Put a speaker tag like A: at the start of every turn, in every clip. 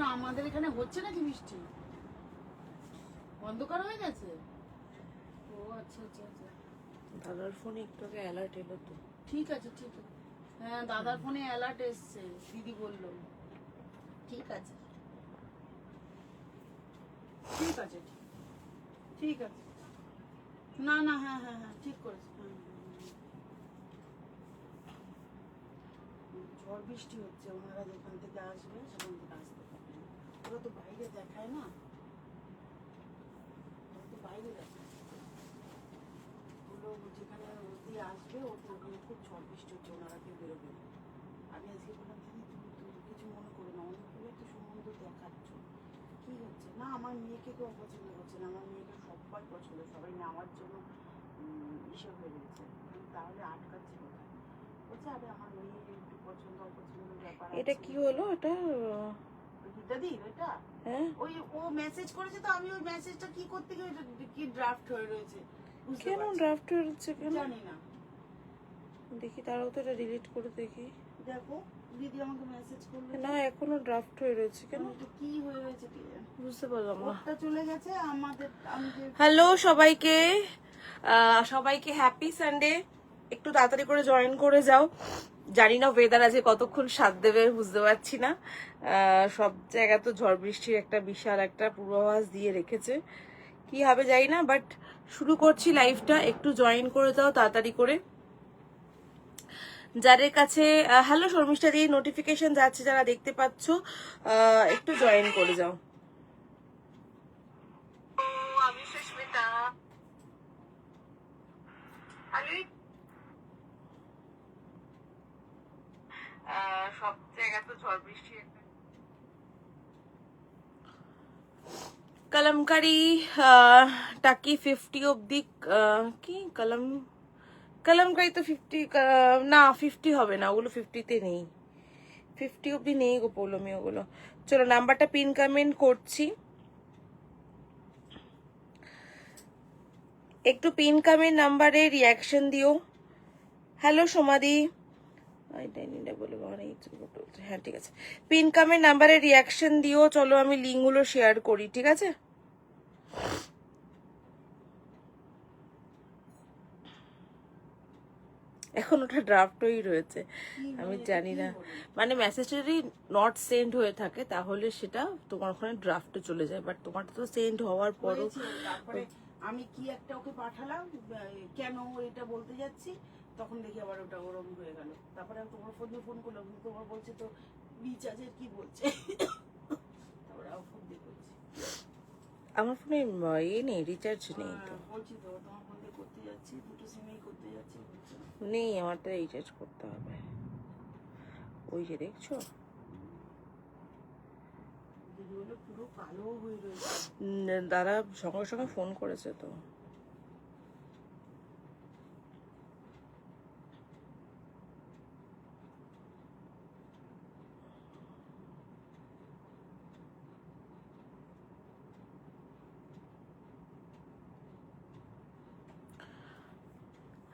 A: কেন আমাদের এখানে হচ্ছে নাকি বৃষ্টি? অন্ধকার হয়ে গেছে? ও আচ্ছা আচ্ছা আচ্ছা।
B: দাদার ফোনে একটু আগে অ্যালার্ট এলো তো।
A: ঠিক আছে ঠিক আছে। হ্যাঁ দাদার ফোনে অ্যালার্ট এসছে, দিদি বলল। ঠিক আছে ঠিক আছে ঠিক আছে। না না হ্যাঁ হ্যাঁ হ্যাঁ ঠিক করেছে। ঝড় বৃষ্টি হচ্ছে, ওনারা যেখান থেকে আসবে সেখান থেকে আসতে পারবে না। ওরা তো বাইরে দেখায় না, ওরা তো বাইরে দেখায়। ওগুলো যেখানে দিয়ে আসবে ওখানে খুব ঝড় বৃষ্টি হচ্ছে, ওনারা কেউ বেরোবে না। আমি আজকে বললাম দিদি তুমি কিছু মনে করো না, অনেকগুলো তো সম্বন্ধ দেখাচ্ছ, কি হচ্ছে? না আমার মেয়েকে কেউ অপছন্দ করছে না, আমার মেয়েকে সবাই পছন্দ, সবাই নেওয়ার জন্য ইসে হয়ে গেছে। তাহলে আটকাচ্ছে কোথায়? বলছে আরে আমার মেয়ের একটু পছন্দ অপছন্দের ব্যাপার আছে।
B: এটা কি হলো? এটা
A: দাদি ওইটা
B: হ্যাঁ
A: ওই ও মেসেজ করেছে তো, আমি ওই মেসেজটা কি করতে গিয়ে কি ড্রাফট হয়ে রয়েছে বুঝতে
B: কেন
A: পারছি
B: ড্রাফট হচ্ছে কেন
A: জানি না।
B: দেখি, তারাও তো এটা ডিলিট করে দেখি।
A: দেখো দিদি আমাকে মেসেজ করলো,
B: না এখনো ড্রাফট হয়ে রয়েছে কেন
A: এটা কি হয়ে রয়েছে কি জানি।
B: বুঝতে পারলাম না।
A: ওটা চলে গেছে আমাদের, আমি যে
B: হ্যালো সবাইকে, সবাইকে হ্যাপি সানডে। একটু তাড়াতাড়ি করে জয়েন করে যাও। জানি না ওয়েদার আজকে কতক্ষণ সাথ দেবে বুঝতে পারছি না। সব জায়গায় তো ঝড় বৃষ্টির একটা বিশাল একটা পূর্বাভাস দিয়ে রেখেছে, কি হবে জানি না। বাট শুরু করছি লাইভটা, একটু জয়েন করে যাও তাড়াতাড়ি করে। যাদের কাছে হ্যালো শর্মিষ্ঠা দিয়ে নোটিফিকেশন যাচ্ছে, যারা দেখতে পাচ্ছ একটু জয়েন করে যাও। আমি সুস্মিতা। সব জায়গা তো ঝড় বৃষ্টি একটা। কলমকারি টাকি 50 অব্দি, কি কলমকারি তো 50, না 50 হবে না, ওগুলো 50-তে নেই, 50 অব্দি নেই গো পৌলমি ওগুলো। চলো নাম্বারটা পিন কমেন্ট করছি, একটু পিন কমেন্ট নাম্বারে রিয়াকশন দিও। হ্যালো সোমাদি, হ্যাঁ ঠিক আছে, পিন কমেন্ট নাম্বারে রিয়াকশন দিও। চলো আমি লিঙ্কগুলো শেয়ার করি, ঠিক আছে? এখন ওটা ড্রাফটই রয়েছে, আমি জানি না। মানে মেসেজটা যদি নট সেন্ড হয়ে থাকে তাহলে সেটা তোমার ওখানে ড্রাফটে চলে যায়, বাট তোমার তো সেন্ড হওয়ার পরও।
A: তারপরে আমি কি একটা ওকে পাঠালাম, কেন এটা বলতে যাচ্ছি, তখন দেখি আবার ওটা ওরম হয়ে গেল। তারপরে আমি তোমার ফোন দিয়ে ফোন করলাম, তোমার বলছে তো রিচার্জের কি বলছে। তারপরে আবার ফোন দিয়ে বলছি
B: আমার ফোনে নেই, রিচার্জ নেই তো।
A: বলছি তো তোমার ফোন দিয়ে করতে যাচ্ছি, দুটো সিমেই করতে যাচ্ছি বলছে।
B: নেই, আমার তো রিচার্জ করতে হবে। ওই যে দেখছো
A: পুরো কালো হয়ে রয়েছে।
B: দাদা সঙ্গে সঙ্গে ফোন করেছে তো।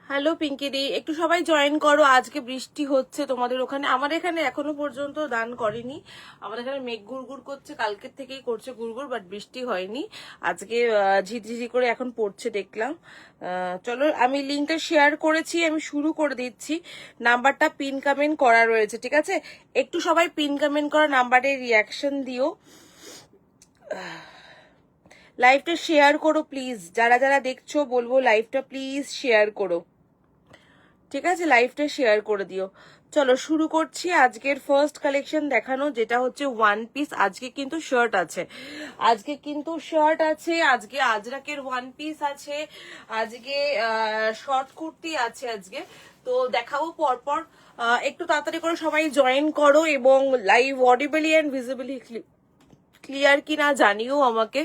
B: হ্যালো পিঙ্কিদি, একটু সবাই জয়েন করো। আজকে বৃষ্টি হচ্ছে তোমাদের ওখানে, আমার এখানে এখনো পর্যন্ত দান করেনি। আমাদের এখানে মেঘ গুড়গুড় করছে, কালকের থেকেই করছে গুড়গুড়, বাট বৃষ্টি হয়নি। আজকে ঝিঝিঝি করে এখন পড়ছে দেখলাম। চলো আমি লিঙ্কটা শেয়ার করেছি, আমি শুরু করে দিচ্ছি। নাম্বারটা পিন কমেন্ট করা রয়েছে, ঠিক আছে? একটু সবাই পিন কমেন্ট করা নাম্বারে রিয়াকশন দিও। লাইভটা শেয়ার করো প্লিজ, যারা যারা দেখছো বলবো লাইভটা প্লিজ শেয়ার করো, ঠিক আছে? লাইভটা শেয়ার করে দিও। চলো শুরু করছি আজকের ফার্স্ট কালেকশন দেখানো, যেটা হচ্ছে ওয়ান পিস। আজকে কিন্তু শার্ট আছে, আজকে আজরাকের ওয়ান পিস আছে, আজকে শর্ট কুর্তি আছে আজকে। তো দেখাবো পরপর। একটু তাড়াতাড়ি করে সবাই জয়েন করো, এবং লাইভ অডিবলি অ্যান্ড ভিজিবলি ক্লিয়ার কিনা জানিও আমাকে।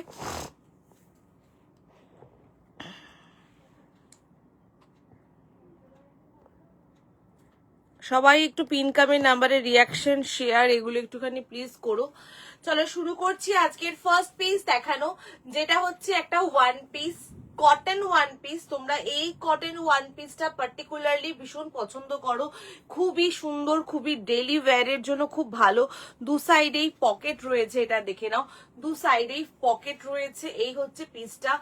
B: সবাই একটু পিন কমেন্ট নাম্বারে রিয়াকশন শেয়ার এগুলো একটুখানি প্লিজ করো। চলো শুরু করছি আজকের ফার্স্ট পিস দেখানো, যেটা হচ্ছে একটা one piece cotton one piece, তোমরা এই কটন ওয়ান পিসটা পার্টিকুলারলি ভীষণ পছন্দ করো, খুবই সুন্দর, খুবই ডেইলি ওয়্যারের জন্য খুব ভালো। দু সাইডেই পকেট রয়েছে, এটা দেখে নাও, দু সাইডেই পকেট রয়েছে। এই হচ্ছে পিসটা।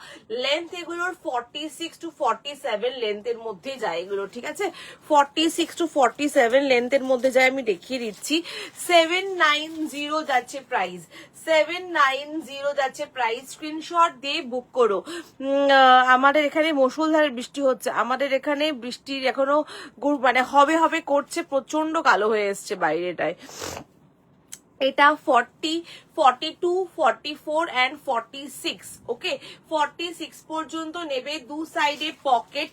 B: লেন্থ এগুলোর 46 to 47 লেন্থের মধ্যে যায় এগুলো, ঠিক আছে? 46 to 47 লেন্থের মধ্যে যায়, আমি দেখিয়ে দিচ্ছি। 790 যাচ্ছে প্রাইস, 790 যাচ্ছে প্রাইস। স্ক্রিনশট দিয়ে বুক করো। আমাদের এখানে মুষলধারে বৃষ্টি হচ্ছে, আমাদের এখানে বৃষ্টির এখনো মানে হবে হবে করছে, প্রচন্ড কালো হয়ে এসছে বাইরেটায়। এটা 40, 42, 44 and 46, ওকে? 46 পর্যন্ত নেবে। দু সাইডে পকেট,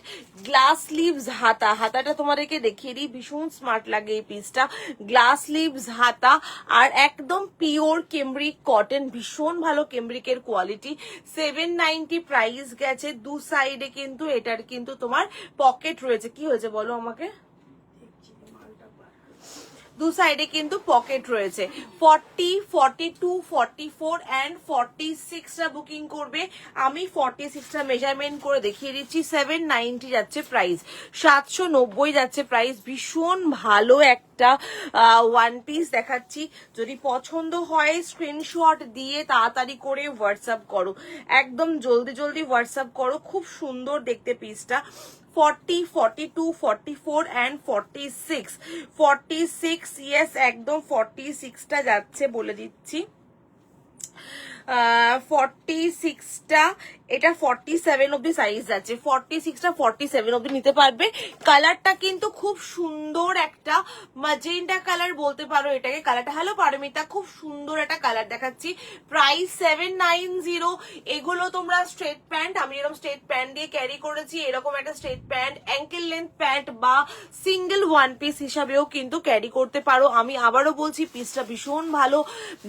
B: গ্লাস লিভস হাতা, হাতাটা তোমাদেরকে দেখিয়ে দিই, ভীষণ স্মার্ট লাগে এই পিসটা। গ্লাস লিভস হাতা আর একদম পিওর কেমব্রিক কটন, ভীষণ ভালো কেমব্রিকের কোয়ালিটি। 790 প্রাইস গেছে। দু সাইডে কিন্তু এটার কিন্তু তোমার পকেট রয়েছে। কি হয়েছে বলো আমাকে? দু সাইডে কিন্তু পকেট রয়েছে। 40, 42, 44 and 46টা বুকিং করবে। আমি 46টা মেজারমেন্ট করে দেখিয়ে দিচ্ছি। 790 যাচ্ছে প্রাইস, 790 যাচ্ছে প্রাইস। ভীষণ ভালো একটা ওয়ান পিস দেখাচ্ছি। যদি পছন্দ হয় স্ক্রিনশট দিয়ে তাড়াতাড়ি করে হোয়াটসঅ্যাপ করো, একদম জলদি জলদি হোয়াটসঅ্যাপ করো। খুব সুন্দর দেখতে পিসটা। 40, 42, 44 and 46, 46, yes, একদম 46টা যাচ্ছে বলে দিচ্ছি। 46টা, এটা 47 অব্দি সাইজ যাচ্ছে। 46টা 47 অব্দি নিতে পারবে। কালারটা কিন্তু খুব সুন্দর একটা ম্যাজেন্টা কালার বলতে পারো এটাকে। কালারটা, হ্যালো পারমিতা, খুব সুন্দর একটা কালার দেখাচ্ছি। প্রাইস 790। এগুলো তোমরা স্ট্রেট প্যান্ট, আমি এরকম স্ট্রেট প্যান্ট দিয়ে ক্যারি করেছি, এরকম একটা straight pant, ankle length pant বা সিঙ্গেল ওয়ান পিস হিসাবেও কিন্তু ক্যারি করতে পারো। আমি আবারও বলছি, পিসটা ভীষণ ভালো,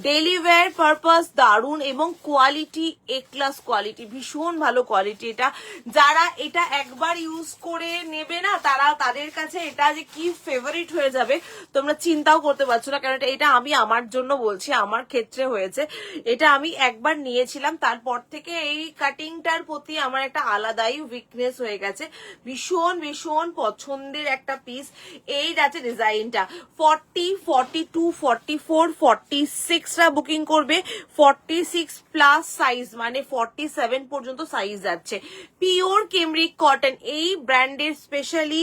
B: ডেইলি ওয়্যার পারপাস দারুণ, এবং কোয়ালিটি এ ক্লাস কোয়ালিটি, ভীষণ ভালো কোয়ালিটি। এটা যারা এটা একবার ইউজ করে নেবে না, তাদের কাছে এটা যে কি ফেভারিট হয়ে যাবে তোমরা চিন্তাও করতে পারছো না। কারণ এটা আমি আমার জন্য বলছি, আমার ক্ষেত্রে হয়েছে। এটা আমি একবার নিয়েছিলাম, তারপর থেকে এই কাটিংটার প্রতি আমার একটা আলাদাই উইকনেস হয়ে গেছে। ভীষণ ভীষণ পছন্দের একটা পিস। এই আছে ডিজাইনটা। 40, 42, 44, 46টা বুকিং করবে। 46 প্লাস সাইজ মানে 47 পর্যন্ত সাইজ যাচ্ছে। পিওর কেমব্রিক কটন, এই ব্র্যান্ডের স্পেশালি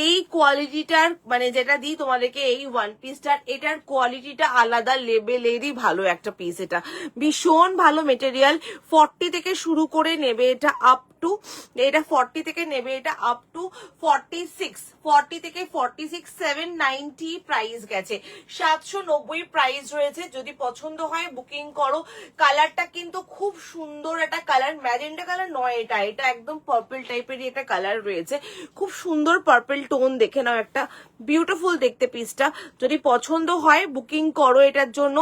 B: এই কোয়ালিটিটার, মানে যেটা দিই তোমাদেরকে এই ওয়ান পিসটার, এটার কোয়ালিটিটা আলাদা লেভেলেরই ভালো একটা পিস। এটা ভীষণ ভালো মেটেরিয়াল। 40 থেকে শুরু করে নেবে এটা আপ টু, এটা 40 থেকে নেবে এটা আপ টু 46, 40 থেকে 46, 790 প্রাইস গেছে। 790 প্রাইস রয়েছে। যদি পছন্দ হয় বুকিং করো। কালারটা কিন্তু খুব সুন্দর একটা কালার, ম্যাজেন্টা কালার নয় এটা, এটা একদম পার্পল টাইপেরই একটা কালার রয়েছে। খুব সুন্দর পার্পল টোন, দেখে নাও, একটা বিউটিফুল দেখতে পিসটা। যদি পছন্দ হয় বুকিং করো এটার জন্য।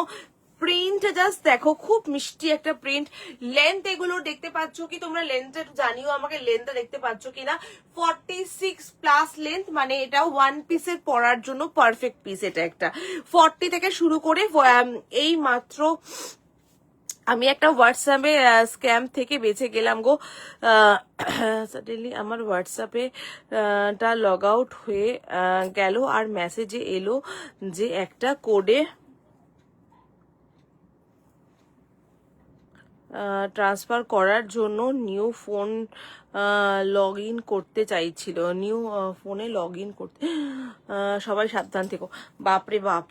B: প্রিন্ট জাস্ট দেখো, খুব মিষ্টি একটা প্রিন্ট। লেন্থ এগুলো দেখতে পাচ্ছ কি তোমরা? লেন্থটা জানিও আমাকে, লেন্থটা দেখতে পাচ্ছ কিনা। 46 প্লাস লেন্থ, মানে এটা ওয়ান পিসের পরার জন্য পারফেক্ট পিস। এটা একটা 40 থেকে শুরু করে এই মাত্র আমি একটা হোয়াটসঅ্যাপে স্ক্যাম থেকে বেঁচে গেলাম গো। সাডেনলি আমার হোয়াটসঅ্যাপে টা লগ আউট হয়ে গেল, আর মেসেজে এলো যে একটা কোডে ট্রান্সফার করার জন্য নিউ ফোন লগ ইন করতে চাইছিল, নিউ ফোনে লগ ইন করতে। সবাই সাবধান থেকো। বাপরে বাপ,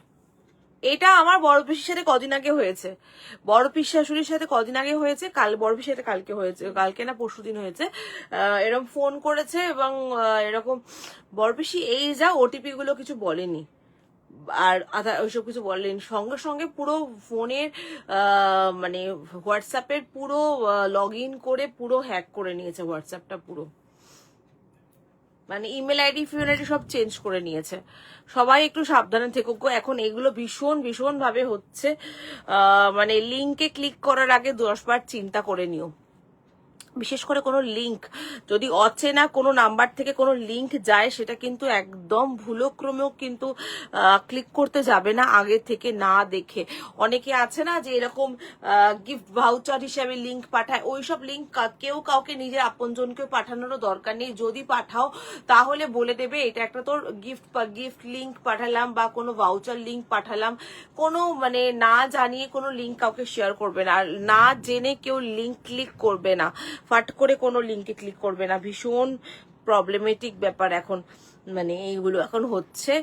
B: এটা আমার বড় পিসির সাথে কদিন আগে হয়েছে, বড় পিসি শাশুড়ির সাথে কদিন আগে হয়েছে, বড় পিসির সাথে কালকে হয়েছে, কালকে না পরশুদিন হয়েছে। এরকম ফোন করেছে এবং এরকম বড় পিসি এই যা ওটিপি গুলো কিছু বলেনি, আর ওইসব কিছু বললেন, সঙ্গে সঙ্গে পুরো ফোনের মানে হোয়াটসঅ্যাপের পুরো লগ ইন করে পুরো হ্যাক করে নিয়েছে হোয়াটসঅ্যাপটা পুরো, মানে ইমেল আইডি ফিমেল আইডি সব চেঞ্জ করে নিয়েছে। সবাই একটু সাবধানে থেকো গো। এখন এগুলো ভীষণ ভীষণ ভাবে হচ্ছে, মানে লিঙ্কে ক্লিক করার আগে 10 বার চিন্তা করে নিও। বিশেষ করে কোনো লিঙ্ক যদি অচেনা কোনো নাম্বার থেকে কোনো লিঙ্ক যায় সেটা কিন্তু একদম ভুলক্রমেও কিন্তু ক্লিক করতে যাবে না আগে থেকে না দেখে। অনেকে আছে না যে এরকম গিফট ভাউচার হিসেবে লিঙ্ক পাঠায়, ওইসব লিঙ্ক কেউ কাউকে নিজের আপনজনকেও পাঠানোরও দরকার নেই। যদি পাঠাও তাহলে বলে দেবে এটা একটা তোর গিফট লিঙ্ক পাঠালাম বা কোনো ভাউচার লিঙ্ক পাঠালাম। কোনো মানে না জানিয়ে কোনো লিঙ্ক কাউকে শেয়ার করবে না, আর না জেনে কেউ লিঙ্ক ক্লিক করবে না, ফাট করে কোনো লিঙ্কে ক্লিক করবে না। ভীষণ প্রবলেমেটিক ব্যাপার এখন, মানে এইগুলো এখন হচ্ছে।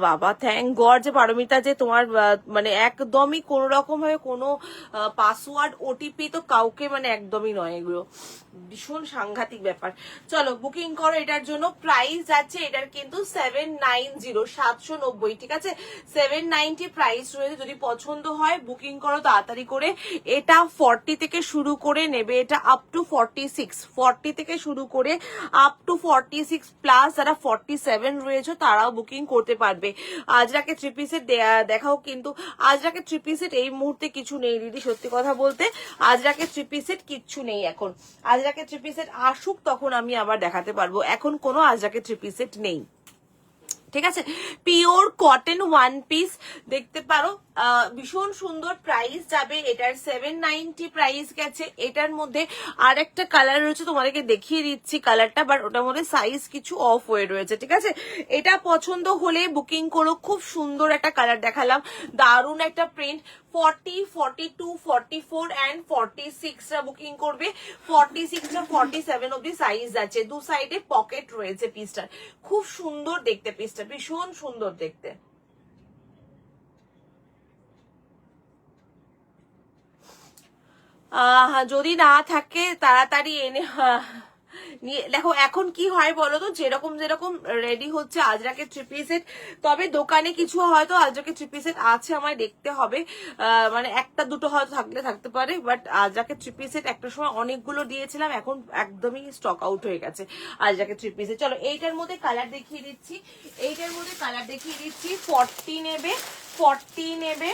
B: বাবা থ্যাংক গড যে পারমিতা যে তোমার মানে একদমই কোনো রকম ভাবে কোনো পাসওয়ার্ড ওটিপি তো কাউকে মানে একদমই নয়, এগুলো ভীষণ সাংঘাতিক ব্যাপার। চলো বুকিং করো এটার জন্য। প্রাইস আছে এটার কিন্তু 790, 790, ঠিক আছে, 790 প্রাইস রয়েছে। যদি পছন্দ হয় বুকিং করো তাড়াতাড়ি করে। এটা 40 থেকে শুরু করে নেবে, এটা আপ টু 46, 40 থেকে শুরু করে আপ টু 46 প্লাস যারা 47 রয়েছে তারাও বুকিং করতে পারবে। আজরাকে থ্রি পিসের দেখাও, কিন্তু আজরাকে থ্রি পিসের এই মুহূর্তে কিছু নেই দিদি, সত্যি কথা বলতে আজরাকে থ্রি পিসের কিচ্ছু নেই এখন। আজরাকে থ্রি পিসের আসুক তখন আমি আবার দেখাতে পারবো, এখন কোনো আজরাকে থ্রি পিসের নেই, ঠিক আছে। পিওর কটন ওয়ান পিস দেখতে পারো, ভীষণ সুন্দর প্রাইস যাবে এটার 790 প্রাইস গেছে। এটার মধ্যে আর একটা কালার রয়েছে, তোমাদেরকে দেখিয়ে দিচ্ছি কালারটা, বাট ওটার মধ্যে সাইজ কিছু অফ হয়ে রয়েছে, ঠিক আছে। এটা পছন্দ হলে বুকিং করো। খুব সুন্দর একটা কালার দেখালাম, দারুণ একটা প্রিন্ট। 40, 42, 44 and 46 রা বুকিং করবে। 46 টা 47 অব্দি সাইজ আছে, দু সাইডে পকেট রয়েছে পিসটার। খুব সুন্দর দেখতে পিসটা, ভীষণ সুন্দর দেখতে। যদি না থাকে তাড়াতাড়ি এনে দেখো এখন কি হয় বলো তো, যেরকম যেরকম রেডি হচ্ছে আজরাকে থ্রি পিসের, তবে দোকানে কিছু হয়তো আজরাকে থ্রি পিসের আছে, আমায় দেখতে হবে, মানে একটা দুটো হয়তো থাকতে পারে, বাট আজরাকে থ্রি পিসের একটা সময় অনেকগুলো দিয়েছিলাম, এখন একদমই স্টক আউট হয়ে গেছে আজরাকে থ্রি পিসের। চলো এইটার মধ্যে কালার দেখিয়ে দিচ্ছি, 40 নেবে, 40 নেবে,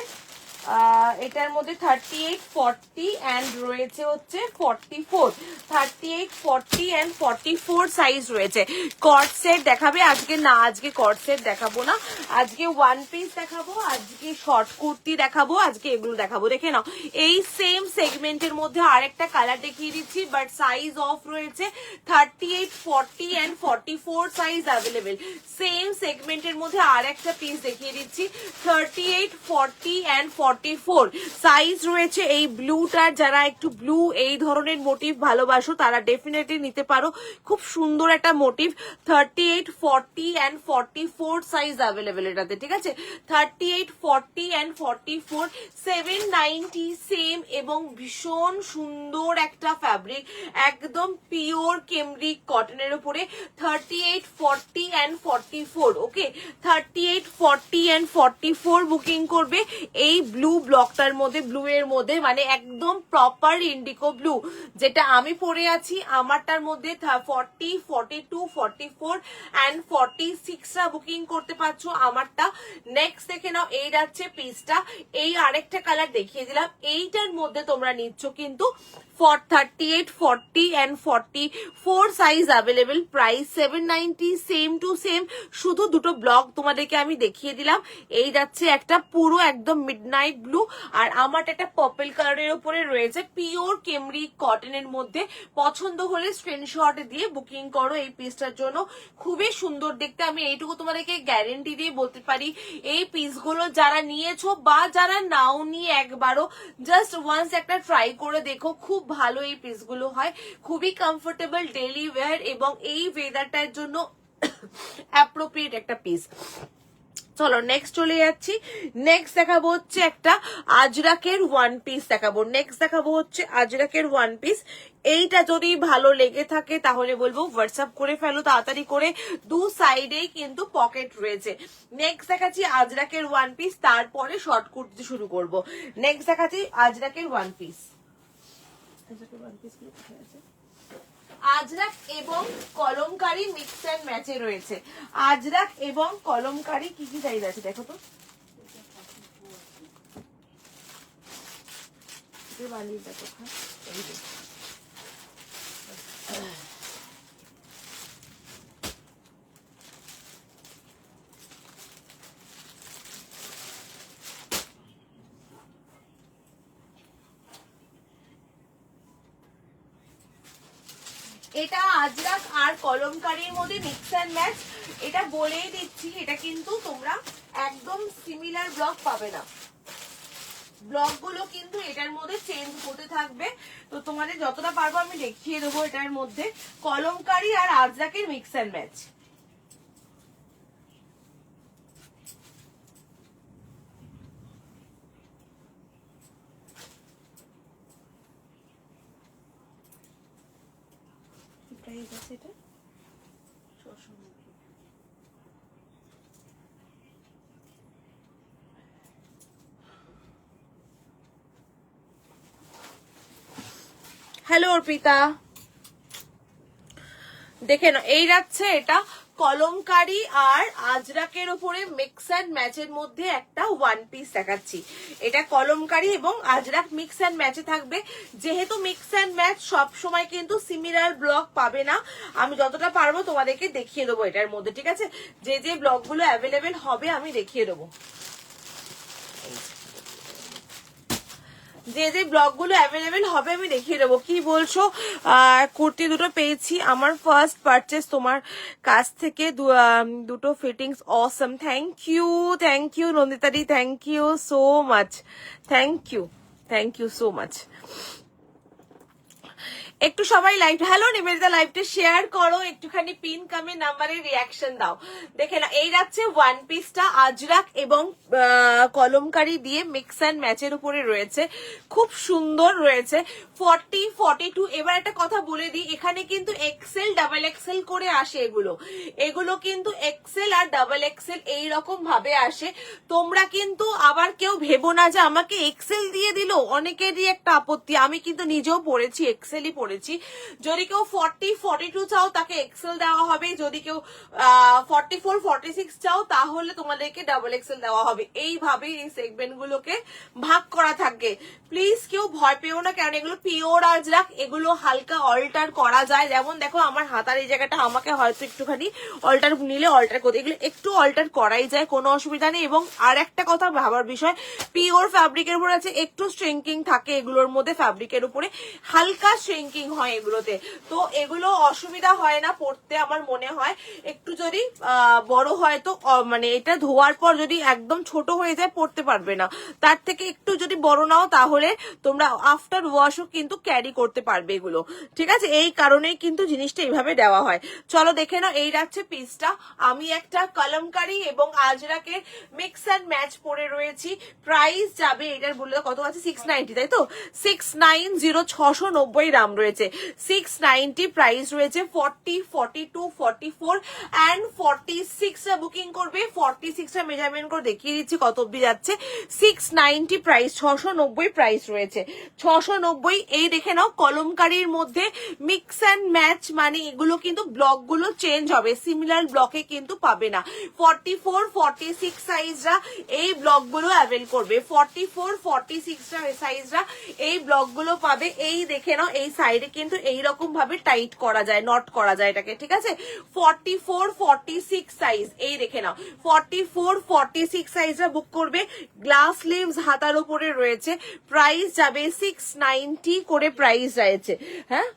B: এটার মধ্যে 38, 40 and রয়েছে হচ্ছে 44, 38, 40 and 44 সাইজ রয়েছে। কর্ড সেট দেখাবে আজকে না, আজকে কর্ড সেট দেখাবো না, আজকে ওয়ান পিস দেখাবো, আজকে শর্ট কুর্তি দেখাবো, আজকে এগুলো দেখাবো। দেখে নাও এই সেম সেগমেন্টের মধ্যে আরেকটা কালার দেখিয়ে দিচ্ছি, বাট সাইজ অফ রয়েছে। 38, 40 and 44 সাইজ অ্যাভেলেবেল। সেম সেগমেন্টের মধ্যে আরেকটা পিস দেখিয়ে দিচ্ছি, 38, 40 and 44 সাইজ রয়েছে। এই ব্লুটার যারা একটু ব্লু এই ধরনের মোটিভ ভালোবাসো তারা ডেফিনেটলি নিতে পারো, খুব সুন্দর একটা মোটিভ। 38, 40 and 44 সাইজ অ্যাভেলেবেল এটাতে, ঠিক আছে। 38, 40 and 44, 790 সেম, এবং ভীষণ সুন্দর একটা ফ্যাব্রিক, একদম পিওর কেমব্রিক কটনের উপরে। 38, 40 and 44, ওকে, 38, 40 and 44 বুকিং করবে। এই ব্লু ব্লকটার মধ্যে, ব্লু এর মধ্যে মানে একদম প্রপার ইন্ডিকো ব্লু যেটা আমি পরে আছি, আমারটার মধ্যে 40, 42, 44 and 46 রা বুকিং করতে পারছো আমারটা। নেক্সট দেখে নাও, এই যাচ্ছে পিসটা, এই আরেকটা কালার দেখিয়ে দিলাম, এইটার মধ্যে তোমরা নিচ্ছ কিন্তু 38, 40 and 44 size available. Price 790, same to same, শুধু দুটো ব্লক তোমাদেরকে আমি দেখিয়ে দিলাম। এই যাচ্ছে একটা পুরো একদম মিডনাইট ব্লু, আর আমারটা একটা পার্পল কালারের উপরে রয়েছে, পিওর কেমব্রিক কটনের মধ্যে। পছন্দ হলে স্ক্রিনশট দিয়ে বুকিং করো এই পিসটার জন্য, খুবই সুন্দর দেখতে। আমি এইটুকু তোমাদেরকে গ্যারেন্টি দিয়ে বলতে পারি, এই পিসগুলো যারা নিয়েছো বা যারা নাও নিয়ে একবারও জাস্ট ওয়ান্স একটা ট্রাই করে দেখো, খুব ভালো এই পিসগুলো হয়, খুবই কমফোর্টেবল ডেইলি ওয়্যার, এবং এই ওয়েদারটার জন্য অ্যাপ্রোপ্রিয়েট একটা পিস। চলো নেক্সট চলে যাচ্ছি। নেক্সট দেখাবো হচ্ছে একটা আজরাকের ওয়ান পিস দেখাবো, নেক্সট দেখাবো হচ্ছে আজরাকের ওয়ান পিস। এইটা যদি ভালো লেগে থাকে তাহলে বলবো হোয়াটসঅ্যাপ করে ফেলো তাড়াতাড়ি করে, দু সাইডেই কিন্তু পকেট রয়েছে। নেক্সট দেখাচ্ছি আজরাকের ওয়ান পিস, তারপরে শর্ট কুর্তি শুরু করব। নেক্সট দেখাচ্ছি আজরাকের ওয়ান পিস। আজরাক এবং কলমকারি মিক্স এন্ড ম্যাচে রয়েছে। আজরাক এবং কলমকারি কি কি সাইজ আছে দেখো তো, এটা আজরাক আর কলমকারীর মধ্যে মিক্স অ্যান্ড ম্যাচ। এটা বলেই দিচ্ছি, এটা কিন্তু তোমরা একদম সিমিলার ব্লক পাবে না, ব্লক গুলো কিন্তু এটার মধ্যে চেঞ্জ হতে থাকবে। তো তোমাদের যতটা পারবো আমি দেখিয়ে দেবো এটার মধ্যে কলমকারী আর আজরাকের মিক্স অ্যান্ড ম্যাচ। প্রাইস আছে এটা 690। হ্যালো অর্পিতা, দেখে নাও এই যাচ্ছে এটা কলমকারী আর আজরাকের উপরে মিক্স অ্যান্ড ম্যাচের মধ্যে একটা ওয়ান পিস দেখাচ্ছি। এটা কলমকারী এবং আজরাক মিক্স অ্যান্ড ম্যাচে থাকবে। যেহেতু মিক্স অ্যান্ড ম্যাচ সব সময় কিন্তু সিমিলার ব্লক পাবে না, আমি যতটা পারবো তোমাদেরকে দেখিয়ে দেবো এটার মধ্যে, ঠিক আছে? যে যে ব্লকগুলো অ্যাভেলেবেল হবে আমি দেখিয়ে দেবো, যে যে ব্লগগুলো অ্যাভেলেবেল হবে আমি দেখিয়ে দেবো। কি বলছো? কুর্তি দুটো পেয়েছি, আমার ফার্স্ট পারচেস তোমার কাছ থেকে, দুটো ফিটিংস অসম। থ্যাংক ইউ নন্দিতাদি, thank you so much, thank you so much. একটু সবাই লাইভ, হ্যালো নিবেদিতা, লাইভটা শেয়ার করো, একটুখানি পিন কমেন্ট নাম্বারে রিয়াকশন দাও। দেখে না এই যাচ্ছে ওয়ান পিসটা আজরাক এবং কলমকারী দিয়ে মিক্স অ্যান্ড ম্যাচের উপরে রয়েছে, খুব সুন্দর রয়েছে। 40, 42। এবার একটা কথা বলে দিই, এখানে কিন্তু এক্সেল ডাবল এক্সেল করে আসে, এগুলো কিন্তু এক্সেল আর ডাবল এক্সেল এইরকম ভাবে আসে। তোমরা কিন্তু আবার কেউ ভেবো না যে আমাকে এক্সেল দিয়ে দিল, অনেকেরই একটা আপত্তি। আমি কিন্তু নিজেও পড়েছি, এক্সেলই পড়েছি। যদি কেউ 40, 42 চাও তাকে এক্সেল দেওয়া হবে, যদি কেউ 44, 46 চাও তাহলে তোমাদেরকে ডাবল এক্সেল দেওয়া হবে। এইভাবে এই সেগমেন্ট গুলোকে ভাগ করা থাকে। প্লিজ কেউ ভয় পেও না, কারণ এগুলো পিওর আজরাক, এগুলো হালকা অল্টার করা যায়। যেমন দেখো আমার হাতার এই জায়গাটা আমাকে হয়তো একটুখানি অল্টার নিলে অল্টার করতে, এগুলো একটু অল্টার করাই যায়, কোনো অসুবিধা নেই। এবং আর একটা কথা ভাবার বিষয়, পিওর ফ্যাব্রিকের উপর আছে, একটু স্ট্রিঙ্কিং থাকে এগুলোর মধ্যে, ফ্যাব্রিকের উপরে হালকা স্ট্রিঙ্কিং হয় এগুলোতে, তো এগুলো অসুবিধা হয় না পড়তে আমার মনে হয়। একটু যদি বড় হয় তো মানে এটা ধোয়ার পর যদি একদম ছোট হয়ে যায় পড়তে পারবে না, তার থেকে একটু যদি বড় নাও তাহলে তোমরা আফটার ওয়াশও কিন্তু ক্যারি করতে পারবে এগুলো, ঠিক আছে? এই কারণেই কিন্তু জিনিসটা এইভাবে দেওয়া হয়। চলো দেখে নাও এই যাচ্ছে পিসটা। আমি একটা কলমকারী এবং আজরাকের মিক্স অ্যান্ড ম্যাচ পরে রয়েছি। প্রাইস যাবে এটার বললে কত আছে, 690, তাই তো? 690, 690 দাম রয়েছে, 690 প্রাইস রয়েছে। 40, 42, 44 অ্যান্ড 46টা বুকিং করবে। 46টা মেজারমেন্ট করে দেখিয়ে দিচ্ছি কত অব্দি যাচ্ছে। 690 প্রাইস, 690 প্রাইস রয়েছে, 690। এই দেখে নাও কলমকারীর মধ্যে মিক্স অ্যান্ড ম্যাচ, মানে এগুলো কিন্তু ব্লক গুলো চেঞ্জ হবে, সিমিলার ব্লকে কিন্তু পাবে না। 44, 46 সাইজরা এই ব্লক গুলো অ্যাভেল করবে, 44, 46টা সাইজরা এই ব্লক গুলো পাবে। এই দেখে নাও এই সাইডে কিন্তু এইরকম ভাবে টাইট করা যায়, নট করা যায় এটাকে, ঠিক আছে? 44, 46 সাইজ, এই দেখে নাও 44, 46 সাইজরা বুক করবে। গ্লাস লিভস হাতার উপরে রয়েছে, প্রাইস যাবে 690 করে প্রাইস রয়েছে। হ্যাঁ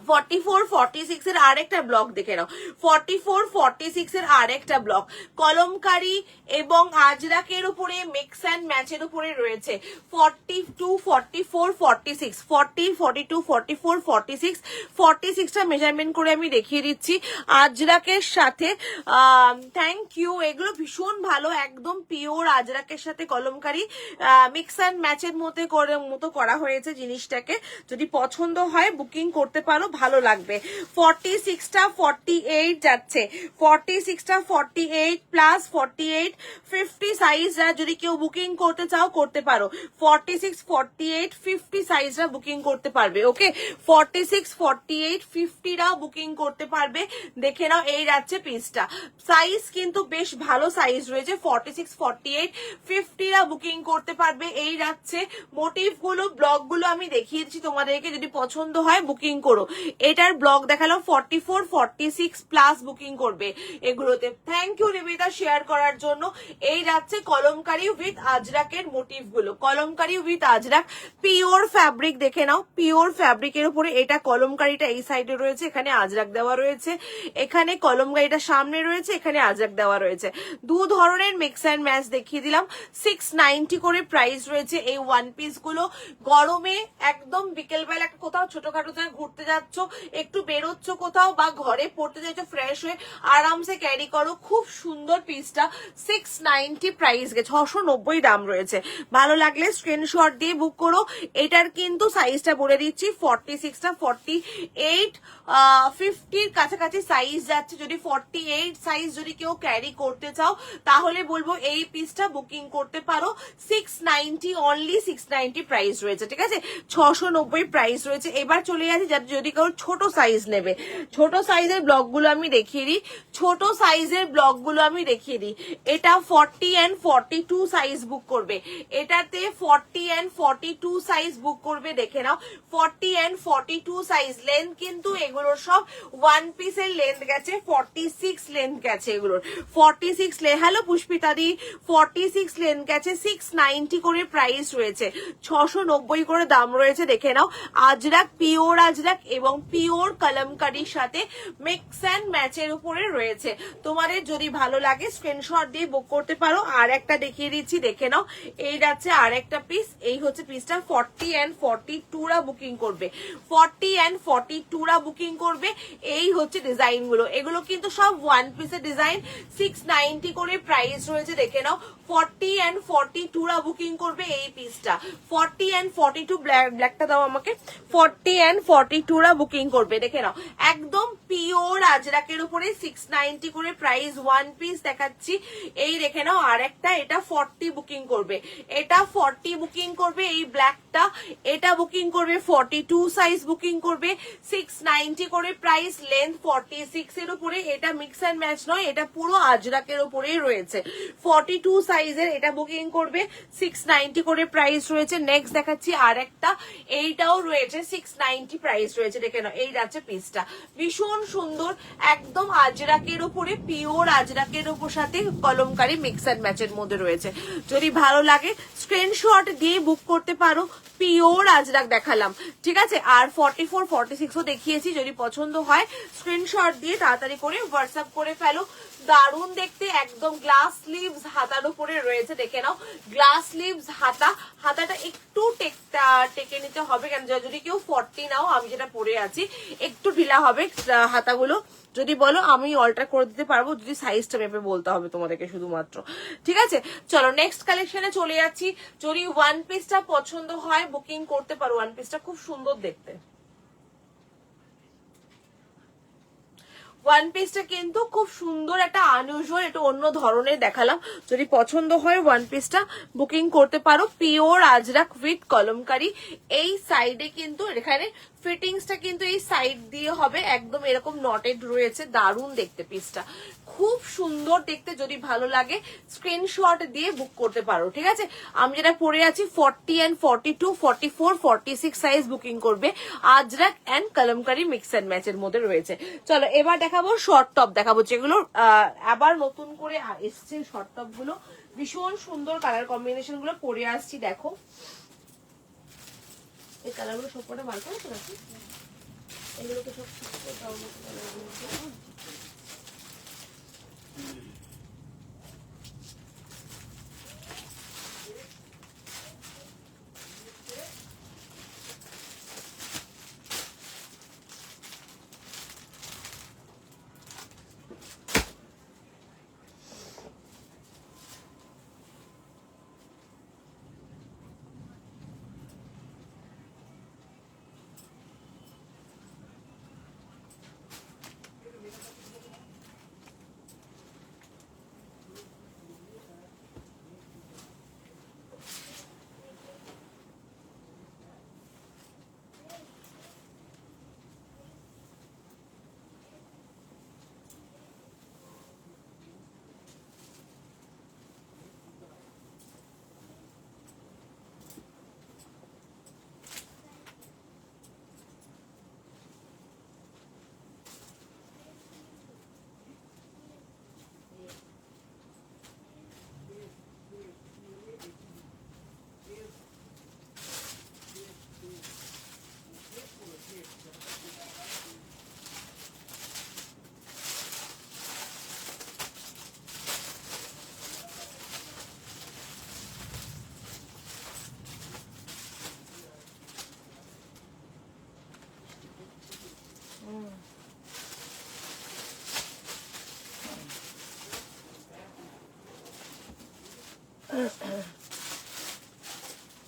B: 44, 46 এর আরেকটা ব্লক দেখে নাও, 44, 46 এর আরেকটা ব্লক কলমকারী এবং আজরাকের উপরে মিক্স অ্যান্ড ম্যাচের উপরে রয়েছে। 42, 44, 46, 40, 42, 44, 46, 46টা মেজারমেন্ট করে আমি দেখিয়ে দিচ্ছি আজরাকের সাথে। থ্যাংক ইউ, এগুলো ভীষণ ভালো, একদম পিওর আজরাকের সাথে কলমকারী মিক্স অ্যান্ড ম্যাচের মতো করা হয়েছে জিনিসটাকে। যদি পছন্দ হয় বুকিং করতে পারো, ভালো লাগবে। 46টা 48 যাচ্ছে, 46টা 48 প্লাস 48, 50 সাইজরা যদি কেউ বুকিং করতে চাও করতে পারো। 46, 48, 50 সাইজরা বুকিং করতে পারবে, ওকে? 46, 48, 50রা বুকিং করতে পারবে। দেখে নাও এই যাচ্ছে পিসটা, সাইজ কিন্তু বেশ ভালো সাইজ রয়েছে। 46, 48, 50রা বুকিং করতে পারবে। এই যাচ্ছে মোটিভ গুলো, ব্লক গুলো আমি দেখিয়েছি তোমাদেরকে, যদি পছন্দ হয় বুকিং করো। এটার ব্লগ দেখালাম 44 46 প্লাস বুকিং করবে এগুলোতে। থ্যাংক ইউ রিবিতা শেয়ার করার জন্য। এই যাচ্ছে কলমকারি উইথ আজরাকের মোটিভ গুলো, kalamkari with Ajrak, pure fabric দেখে নাও, পিওর ফ্যাব্রিকের উপরে এটা কলমকারিটা এই সাইডে রয়েছে, এখানে আজরাক দেওয়া রয়েছে, এখানে কলমকারিটা সামনে রয়েছে, এখানে আজরাক দেওয়া রয়েছে। দু ধরনের মিক্স অ্যান্ড ম্যাচ দেখিয়ে দিলাম। 690 করে প্রাইস রয়েছে এই ওয়ান পিস গুলো। গরমে একদম বিকেলবেলা কোথাও ছোটখাটো জায়গায় ঘুরতে যাচ্ছ, একটু বেরোচ্ছ কোথাও, বা ঘরে পড়তে যাচ্ছ, ফ্রেশ হয়ে আরামসে ক্যারি করো। খুব সুন্দর পিসটা, 690 প্রাইস গে, 690 দাম রয়েছে। ভালো লাগলে স্ক্রিনশট দিয়ে বুক করো। এটার কিন্তু সাইজটা বলে দিচ্ছি, 46টা 48 50-র কাছাকাছি সাইজ যাচ্ছে। যদি 48 সাইজ যদি কেউ ক্যারি করতে চাও তাহলে বলবো এই পিসটা বুকিং করতে পারো। 690 অনলি, 690 প্রাইস রয়েছে, ঠিক আছে, 690 প্রাইস রয়েছে। এবার চলে যাচ্ছি যদি কেউ ছোট সাইজ নেবে, ছোট সাইজের ব্লগগুলো আমি দেখিয়ে দিই, ছোট সাইজের ব্লগগুলো আমি দেখিয়ে দিই। এটা 40 and 42 সাইজ বুক করবে, এটাতে 40 and 42 সাইজ বুক করবে, দেখে নাও 40 and 42 সাইজ। লেন্থ কিন্তু এগুলোর সব ওয়ান পিসের লেন্থ গেছে 46 লেন্থ গেছে এগুলোর, 46 লেন্থ। হ্যালো পুষ্পিতা দি, 46 লেন্থ গেছে, 690 করে প্রাইস রয়েছে, 690 করে দাম রয়েছে, দেখে নাও। আজরাক, পিওর আজরাক এবং পিওর কলমকারির সাথে মিক্স অ্যান্ড ম্যাচের উপরে রয়েছে। তোমাদের যদি ভালো লাগে স্ক্রিনশট দিয়ে বুক করতে পারো। আর একটা দেখিয়ে দিচ্ছি, দেখে নাও, এই যাচ্ছে আর একটা পিস। এই হচ্ছে পিসটা, 40 and 42 রা বুকিং করবে, 40 and 42 রা বুকিং করবে। এই হচ্ছে ডিজাইন গুলো, এগুলো কিন্তু সব ওয়ান পিসের ডিজাইন। 690 করে প্রাইস রয়েছে, দেখে নাও। 40 and 42 রা বুকিং করবে এই পিসটা, 40 and 42, ব্ল্যাকটা দাও আমাকে, 40 and 42 রা বুকিং করবে, দেখে নাও। একদম পিওর আজরাকের উপরে 690 করে প্রাইস, ওয়ান পিস দেখাচ্ছি। এই দেখে নাও আর একটা, এটা 40 বুকিং করবে, এটা 40 বুকিং করবে এই ব্ল্যাকটা, এটা বুকিং করবে 42 সাইজ বুকিং করবে, 690 করে প্রাইস, লেন্থ 46 এর উপরে। এটা মিক্স অ্যান্ড ম্যাচ নয়, এটা পুরো আজরাকের উপরেই রয়েছে, 42 সাইজের এটা বুকিং করবে, 690 করে প্রাইস রয়েছে। নেক্সট দেখাচ্ছি আর একটা, এইটাও রয়েছে 690 প্রাইস রয়েছে, দেখে নাও। এই যাচ্ছে পিসটা, ভীষণ সুন্দর, একদম আজরাকের উপরে, পিওর আজরাকের উপর সাথে কলমকারি মিক্স অ্যান্ড ম্যাচের মধ্যে রয়েছে। যদি ভালো লাগে স্ক্রিনশট দিয়ে বুক করতে পারো। পিওর আজরাক দেখালাম, ঠিক আছে, আর 44 46ও দেখিয়েছি। যদি পছন্দ হয় স্ক্রিনশট দিয়ে তাড়াতাড়ি করে হোয়াটসঅ্যাপ করে ফেলো। দারুণ দেখতে, একদম গ্লাস স্লিভস হাতার উপরে রয়েছে, দেখে নাও। গ্লাস স্লিভস হাতা, হাতাটা একটু টেকে নিতে হবে, কেন যদি কেউ 40 নাও, আমি যেটা পরে আছি একটু ঢিলা হবে হাতাগুলো। যদি বলো আমি অল্টার করে দিতে পারবো, যদি সাইজটা মেপে বলতে হবে তোমাদেরকে শুধুমাত্র, ঠিক আছে। চলো নেক্সট কালেকশনে চলে যাচ্ছি। যদি ওয়ান পিসটা পছন্দ হয় বুকিং করতে পারো, ওয়ান পিসটা খুব সুন্দর দেখতে। ওয়ান পিসটা কিন্তু খুব সুন্দর, একটা আনইউজুয়াল, এটা অন্য ধরনের দেখালাম। যদি পছন্দ হয় ওয়ান পিসটা বুকিং করতে পারো। Pure Ajrak with kalamkari. এই সাইডে কিন্তু এখানে ফিটিংসটা কিন্তু এই সাইড দিয়ে হবে, একদম এরকম নটেড রয়েছে, দারুণ দেখতে পিসটা, খুব সুন্দর দেখতে। যদি ভালো লাগে স্ক্রিনশট দিয়ে বুক করতে পারো, ঠিক আছে। আমি যেটা পরে আছি 40 and 42, 44 46 সাইজ বুকিং করবে। Ajrak and Kalamkari mix and ম্যাচের মধ্যে রয়েছে। চলো এবার দেখাবো শর্ট টপ, দেখাবো যেগুলো আবার নতুন করে এসছে শর্ট টপ গুলো, ভীষণ সুন্দর কালার কম্বিনেশন গুলো পরে আসছি, দেখো। এই কালার গুলো সবকটা বার করে রাখি, এগুলোকে সব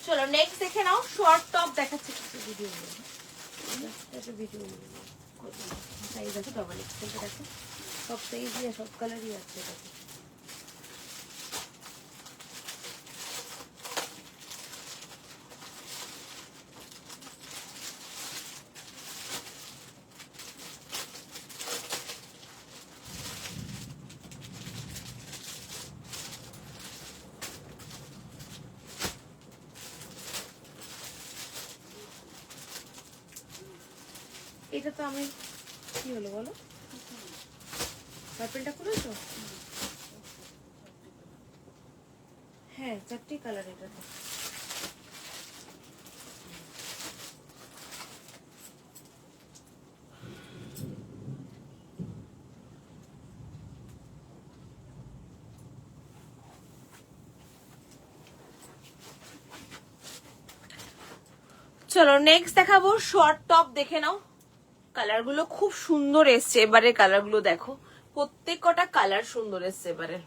B: চলো নেক্সট দেখে নাও, শর্ট টপ দেখাচ্ছি। ভিডিও ভিডিও সাইজ আছে ডবল এক্সেল, দেখো সব সাইজই সব কালারই আছে। দেখো এটা তো আমি কি হলো বলো, পার্পলটা খুলেছো? হ্যাঁ 4টি কালার এটাতে। চলো নেক্সট দেখাবো শর্ট টপ, দেখে নাও। কালার গুলো খুব সুন্দর এসছে এবারে, কালার গুলো দেখো প্রত্যেক কটা কালার সুন্দর এসছে এবারে।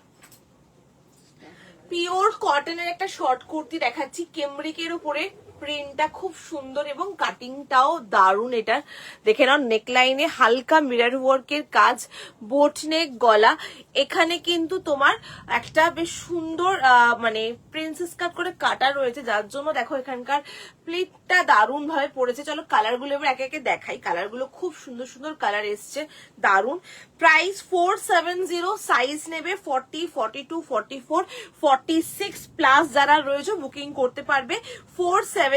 B: পিওর কটনের একটা শর্ট কুর্তি দেখাচ্ছি, কেমব্রিকের উপরে প্রিন্টটা খুব সুন্দর এবং কাটিংটাও দারুন। এটা দেখে নাও, নেকলাইনে হালকা মিরর ওয়ার্কের কাজ, বোট নেক গলা। এখানে কিন্তু তোমার একটা বেশ সুন্দর মানে প্রিন্সেস কাট করে কাটা রয়েছে, যার জন্য দেখো এখানকার প্লিটটা দারুণ ভাবে পড়েছে। চলো কালার গুলো এবার একে একে দেখাই। কালার গুলো খুব সুন্দর সুন্দর কালার এসছে, দারুণ। প্রাইস 470, সাইজ নেবে 40, 42, 44, 46 প্লাস যারা রয়েছে বুকিং করতে পারবে। 470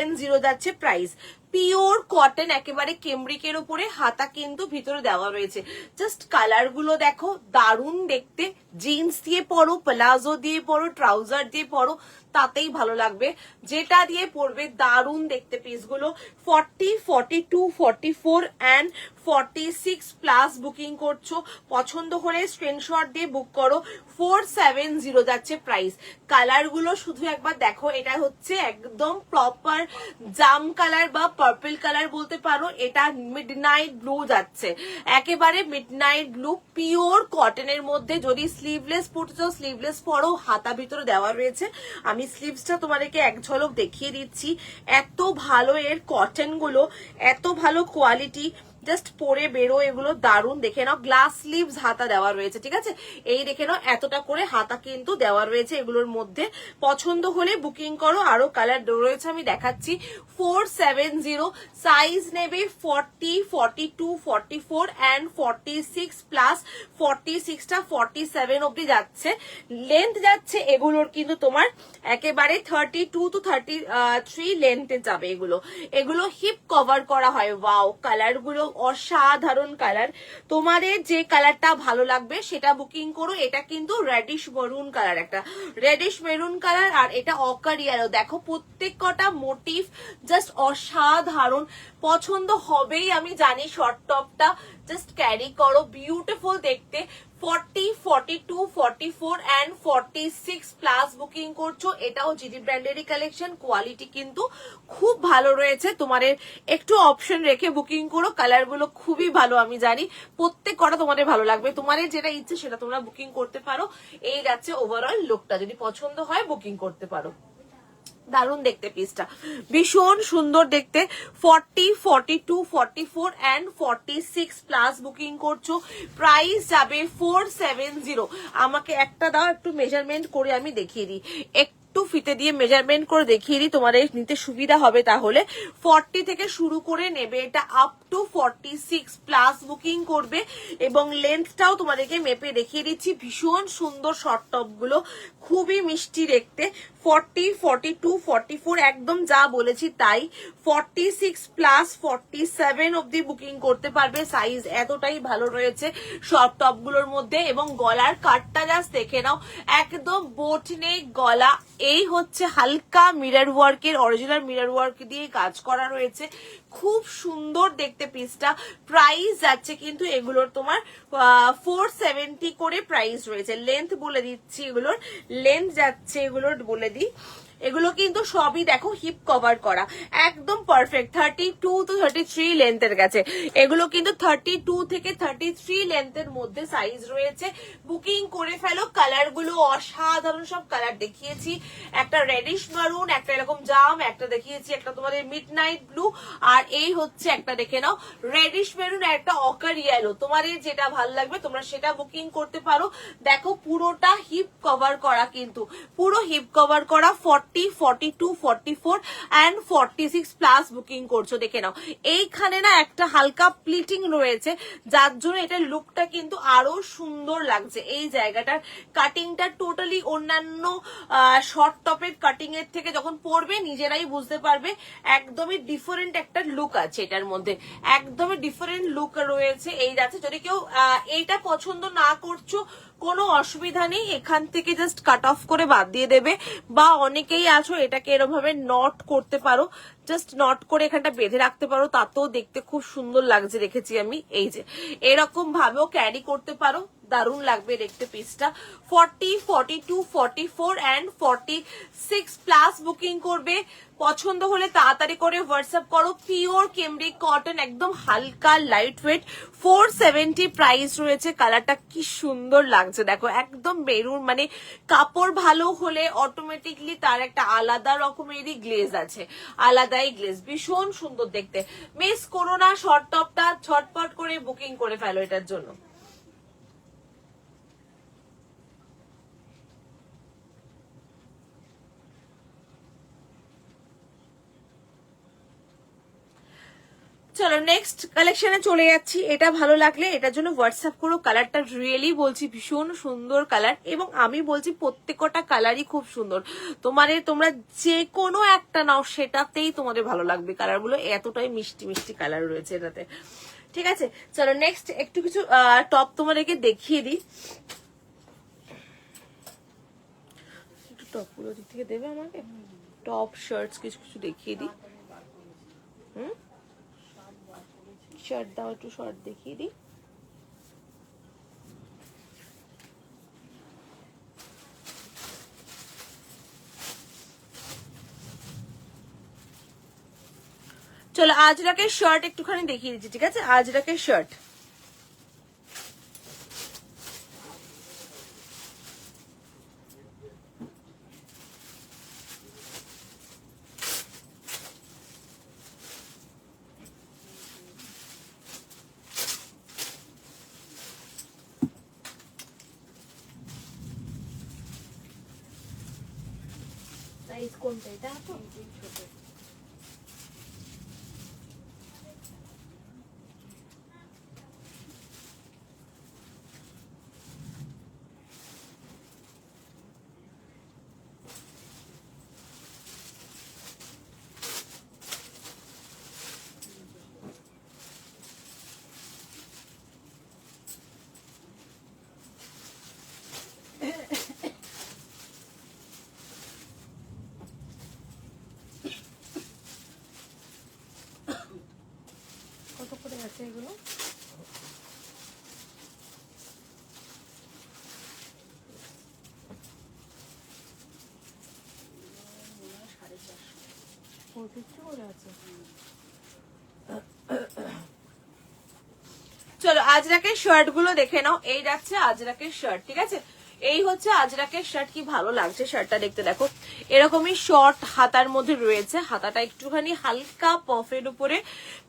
B: যাচ্ছে প্রাইস। পিওর কটন, একেবারে কেমব্রিকের উপরে, হাতা কিন্তু ভিতরে দেওয়া রয়েছে। জাস্ট কালার গুলো দেখো, দারুণ দেখতে। জিন্স দিয়ে পরো, প্লাজো দিয়ে পরো, ট্রাউজার দিয়ে পরো, তাতেই ভালো লাগবে। যেটা দিয়ে পরবে দারুণ দেখতে পিসগুলো। 40, 42, 44 অ্যান্ড 46 প্লাস বুকিং করছো। পছন্দ হলে স্ক্রিনশট দিয়ে বুক করো। 470 যাচ্ছে প্রাইস। কালার গুলো শুধু একবার দেখো, এটা হচ্ছে একদম প্রপার জাম কালার বা পার্পল কালার বলতে পারো। এটা মিডনাইট ব্লু যাচ্ছে, একেবারে মিডনাইট ব্লু, পিওর কটনের মধ্যে। যদি স্লিভলেস পরতে চাও স্লিভলেস পরো, হাতা ভিতরে দেওয়া রয়েছে। আমি স্লিভসটা তোমাদেরকে এক ঝলক দেখিয়ে দিচ্ছি। এত ভালো এর কটন গুলো, এত ভালো কোয়ালিটি, জাস্ট পরে বেরো, এগুলো দারুণ। দেখে নাও গ্লাস স্লিভস হাতা দেওয়া রয়েছে, ঠিক আছে? এই দেখে নাও এতটা করে হাতা কিন্তু দেওয়া রয়েছে এগুলোর মধ্যে। পছন্দ হলে বুকিং করো। আরো কালার রয়েছে আমি দেখাচ্ছি। 470, সাইজ নেবে 40, 42, 44 অ্যান্ড 46 প্লাস। 46টা 47 অব্দি যাচ্ছে। লেন্থ যাচ্ছে এগুলোর কিন্তু তোমার একেবারে 32 to 33 লেন্থে যাবে এগুলো। এগুলো হিপ কভার করা হয়। ওয়াও, কালার গুলো অসাধারণ কালার। তোমাদের যে কালারটা ভালো লাগবে সেটা বুকিং করো। এটা কিন্তু রেডিশ মেরুন কালার, একটা রেডিশ মেরুন কালার, আর এটা অকার ইয়েলো। দেখো প্রত্যেক কটা মোটিভ জাস্ট অসাধারণ। পছন্দ হবেই আমি জানি। শর্ট টপটা জাস্ট ক্যারি করো, বিউটিফুল দেখতে। 40, 42, 44 অ্যান্ড 46 প্লাস বুকিং করছো। এটাও জিডি ব্র্যান্ডেরই কালেকশন, কোয়ালিটি কিন্তু খুব ভালো রয়েছে। তোমাদের একটু অপশন রেখে বুকিং করো। কালার গুলো খুবই ভালো, আমি জানি প্রত্যেক কটা তোমাদের ভালো লাগবে। তোমাদের যেটা ইচ্ছে সেটা তোমরা বুকিং করতে পারো। এই যাচ্ছে ওভারঅল লুকটা, যদি পছন্দ হয় বুকিং করতে পারো। দারুণ দেখতে পিসটা, ভীষণ সুন্দর দেখতে। 40, 42, 44 অ্যান্ড 46 প্লাস বুকিং করছো। প্রাইস যাবে 470। আমাকে একটা দাও, একটু মেজারমেন্ট করে আমি দেখিয়ে দিই। একটু ফিতে দিয়ে মেজারমেন্ট করে দেখিয়ে দিই, তোমাদের নিতে সুবিধা হবে। তাহলে 40 থেকে শুরু করে নেবে, এটা আপ টু 46 প্লাস বুকিং করবে। এবং লেন্থটাও তোমাদেরকে মেপে দেখিয়ে দিচ্ছি। ভীষণ সুন্দর শর্ট টপ গুলো, খুবই মিষ্টি দেখতে। 40, 42, 44 একদম যা বলেছি তাই। 46 প্লাস 47 অব্দি বুকিং করতে পারবে। সাইজ এতটাই ভালো রয়েছে শর্ট টপ গুলোর মধ্যে। এবং গলার কাটটা জাস্ট দেখে নাও, একদম বোট নেক গলা। এই হচ্ছে হালকা মিরর ওয়ার্কের, অরিজিনাল মিরর ওয়ার্ক দিয়ে কাজ করা রয়েছে। খুব সুন্দর দেখতে পিসটা। প্রাইস যাচ্ছে কিন্তু এগুলোর তোমার 470 করে প্রাইস রয়েছে। লেন্থ বলে দিচ্ছি, এগুলোর লেন্থ যাচ্ছে, এগুলোর বলে দিই, এগুলো কিন্তু সবই দেখো হিপ কভার করা, একদম পারফেক্ট। 32 to 33 লেন্থের গেছে এগুলো, কিন্তু 32 থেকে 33 লেন্থের মধ্যে সাইজ রয়েছে। বুকিং করে ফেলো। কালার গুলো অসাধারণ সব কালার দেখিয়েছি, একটা রেডিশ মারুন, একটা এরকম জাম, একটা দেখিয়েছি একটা তোমাদের মিড নাইট ব্লু, আর এই হচ্ছে একটা দেখে নাও রেডিশ মেরুন, একটা অকার ইয়েলো। তোমাদের যেটা ভালো লাগবে তোমরা সেটা বুকিং করতে পারো। দেখো পুরোটা হিপ কভার করা, কিন্তু পুরো হিপ কভার করা। 40, 42, 44 and 46 প্লাস বুকিং করছো, দেখে নাও। এইখানে না একটা হালকা প্লিটিং রয়েছে, যার জন্য এটার লুকটা কিন্তু আরো সুন্দর লাগছে। এই জায়গাটার কাটিংটা টোটালি অন্যান্য শর্ট টপের কাটিং এর থেকে যখন পরবে নিজেরাই বুঝতে পারবে একদমই ডিফারেন্ট একটা লুক আছে এটার মধ্যে, একদমই ডিফারেন্ট লুক রয়েছে। এই যাচ্ছে, যদি কেউ এইটা পছন্দ না করছো কোনো অসুবিধা নেই, এখান থেকে জাস্ট কাট অফ করে বাদ দিয়ে দেবে, বা অনেকেই আছো এটাকে এরকম ভাবে নট করতে পারো, জাস্ট নট করে এখানটা বেঁধে রাখতে পারো, তাতেও দেখতে খুব সুন্দর লাগছে, দেখেছি আমি। এই যে এরকম ভাবেও ক্যারি করতে পারো, দারুণ লাগবে দেখতে পিসটা। 40, 42, 44 and 46 প্লাস বুকিং করবে। পছন্দ হলে তাড়াতাড়ি করে হোয়াটসঅ্যাপ করো। পিওর কেমব্রিক কটন, একদম হালকা লাইট ওয়েট, 470 প্রাইস রয়েছে। কালারটা কি সুন্দর লাগছে দেখো, একদম বেরুন, মানে কাপড় ভালো হলে অটোমেটিকলি তার একটা আলাদা রকমেরই গ্লেজ আছে, আলাদাই গ্লেজ, ভীষণ সুন্দর দেখতে। মিস করো না, শর্ট টপটা ঝটপট করে বুকিং করে ফেলো এটার জন্য। চলো নেক্সট কালেকশনে চলে যাচ্ছি। এটা ভালো লাগলে এটার জন্য হোয়াটসঅ্যাপ করো। কালারটা রিয়েলি বলছি ভীষণ সুন্দর কালার, এবং আমি বলছি প্রত্যেকটা কালারই খুব সুন্দর। তোমরা যে কোনো একটা নাও সেটাতেই তোমাদের ভালো লাগবে। কালারগুলো এতটাই মিষ্টি মিষ্টি কালার রয়েছে এটাতে, ঠিক আছে। চলো নেক্সট একটু কিছু টপ তোমাদেরকে দেখিয়ে দিই। একটু টপগুলো দিক থেকে দেবে আমাকে, টপ শার্টস কিছু কিছু দেখিয়ে দিই। শার্ট দাও, একটু শার্ট দেখিয়ে দিই। চলো আজরাকের শার্ট একটুখানি দেখিয়ে দিচ্ছি, ঠিক আছে। আজরাকের শার্ট, সাইজ কোনটা এটা? তো ছোট। কত করে আছে এগুলো? চলো আজরাকের শার্ট গুলো দেখে নাও। এই যাচ্ছে আজরাকের শার্ট, ঠিক আছে। এই হচ্ছে আজরাকের শার্ট, কি ভালো লাগছে শার্টটা দেখতে, দেখো এরকমই শর্ট হাতার মধ্যে রয়েছে, হাতাটা একটুখানি হালকা পফের উপরে,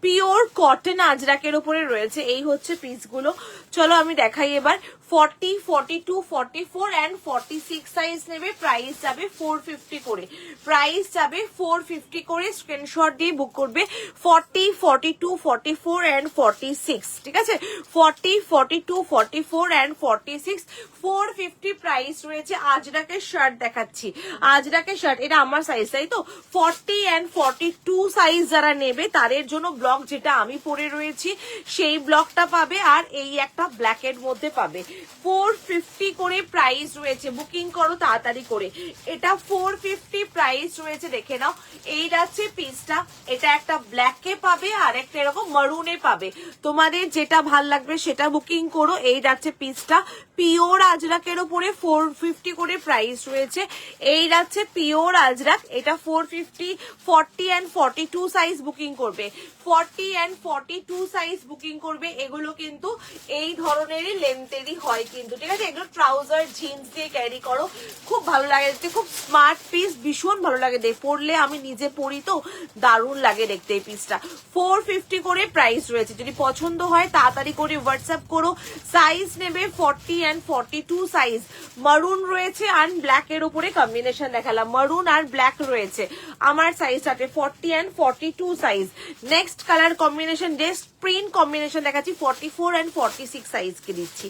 B: পিওর কটন আজরাকের উপরে রয়েছে। এই হচ্ছে পিসগুলো। চলো আমি দেখাই এবার। 40, 42, 44 and 46 সাইজ নেবে, প্রাইস যাবে 450 করে, প্রাইস যাবে 450 করে। স্ক্রিনশট দিয়ে বুক করবে। 40, 42, 44 and 46, ঠিক আছে। 40, 42, 44 and 46, 450 প্রাইস রয়েছে। আজরাকের শার্ট দেখাচ্ছি, আজরাকের শার্ট, এটা আমার সাইজ, তাই তো। 40 and 42 সাইজ যারা নেবে তাদের জন্য ব্লক যেটা আমি পরে রয়েছি সেই ব্লকটা পাবে, আর এই একটা ব্ল্যাকের মধ্যে পাবে। 450 করে প্রাইস রয়েছে, বুকিং করো তাড়াতাড়ি করে। এটা 450 প্রাইস রয়েছে, দেখে নাও। এই যাচ্ছে পিসটা, এটা একটা ব্ল্যাকে পাবে আর একটা এরকম মারুনে পাবে, তোমাদের যেটা ভাল লাগবে সেটা বুকিং করো। এই যাচ্ছে পিসটা, পিওর আজরাকের উপরে 450 করে প্রাইস রয়েছে। এই যাচ্ছে পিওর আজরাক, এটা 450, 40 and 42 সাইজ বুকিং করবে, 40 and 42 সাইজ বুকিং করবে। এগুলো কিন্তু এই ধরনেরই লেন্থেরই হয় কিন্তু, ঠিক আছে। এগুলো ট্রাউজার জিন্স দিয়ে ক্যারি করো, খুব ভালো লাগে দেখতে, খুব স্মার্ট পিস, ভীষণ ভালো লাগে দেখতে, পরলে আমি নিজে পরি তো দারুণ লাগে দেখতে। এই পিসটা 450 করে প্রাইস রয়েছে, যদি পছন্দ হয় তাড়াতাড়ি করে হোয়াটসঅ্যাপ করো। সাইজ নেবে 40 and 42 সাইজ। মারুন রয়েছে আর ব্ল্যাক এর উপরে কম্বিনেশন দেখালাম, মারুন আর ব্ল্যাক রয়েছে। আমার সাইজটাতে 40 and 42 size. Next colour combination desk print combination দেখাচ্ছি, 44 and 46 সাইজ কে দিচ্ছি।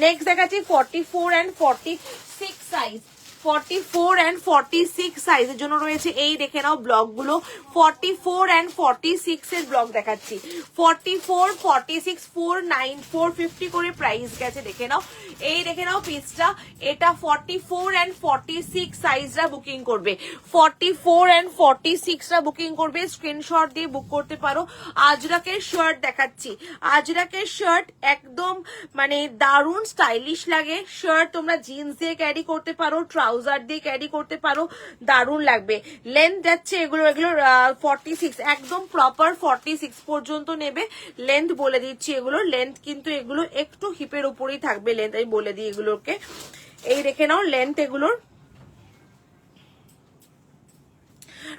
B: নেক্সট দেখাচ্ছি 44 and 46 সাইজ, 44 and 46 সাইজের জন্য রয়েছে। এই দেখে নাও ব্লক গুলো, 44 and 46 এর ব্লক দেখাচ্ছি, 44, 46, 49, 450 করে প্রাইস গেছে, দেখে নাও। এই দেখে নাও পিসটা, এটা 44 and 46 সাইজরা বুকিং করবে, 44 and 46 রা বুকিং করবে, স্ক্রিনশট দিয়ে বুক করতে পারো। আজরাকের শার্ট দেখাচ্ছি, আজরাকের শার্ট একদম মানে দারুণ স্টাইলিশ লাগে। শার্ট তোমরা জিন্স দিয়ে ক্যারি করতে পারো, ট্রাউজার দিয়ে ক্যারি করতে পারো, দারুণ লাগবে। লেন্থ যাচ্ছে এগুলো 46, একদম প্রপার 46 পর্যন্ত নেবে। লেন্থ বলে দিচ্ছি, এগুলোর লেন্থ কিন্তু এগুলো একটু হিপের উপরেই থাকবে লেন্থ, আমি বলে দিই এগুলোকে। এই দেখে নাও লেন্থ এগুলোর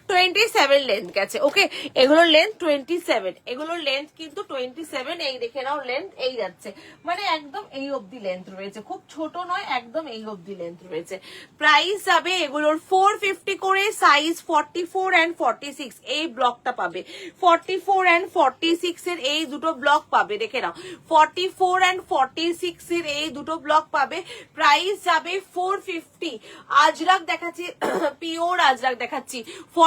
B: 27 লেন্থ গেছে, ওকে। এগুলোর লেন্থ 27, এগুলোর লেন্থ কিন্তু 27। এই দেখে নাও লেন্থ এই যাচ্ছে, মানে একদম এই অবধি লেন্থ রয়েছে, খুব ছোট নয়, একদম এই অবধি লেন্থ রয়েছে। প্রাইস যাবে এগুলোর 450 করে, সাইজ 44 and 46। এই ব্লকটা পাবে 44 and 46 এর, এই দুটো ব্লক পাবে, দেখে নাও 44 and 46 এর এই দুটো ব্লক পাবে। প্রাইস যাবে 450। আজরাক দেখাচ্ছি, পিওর আজরাক দেখাচ্ছি,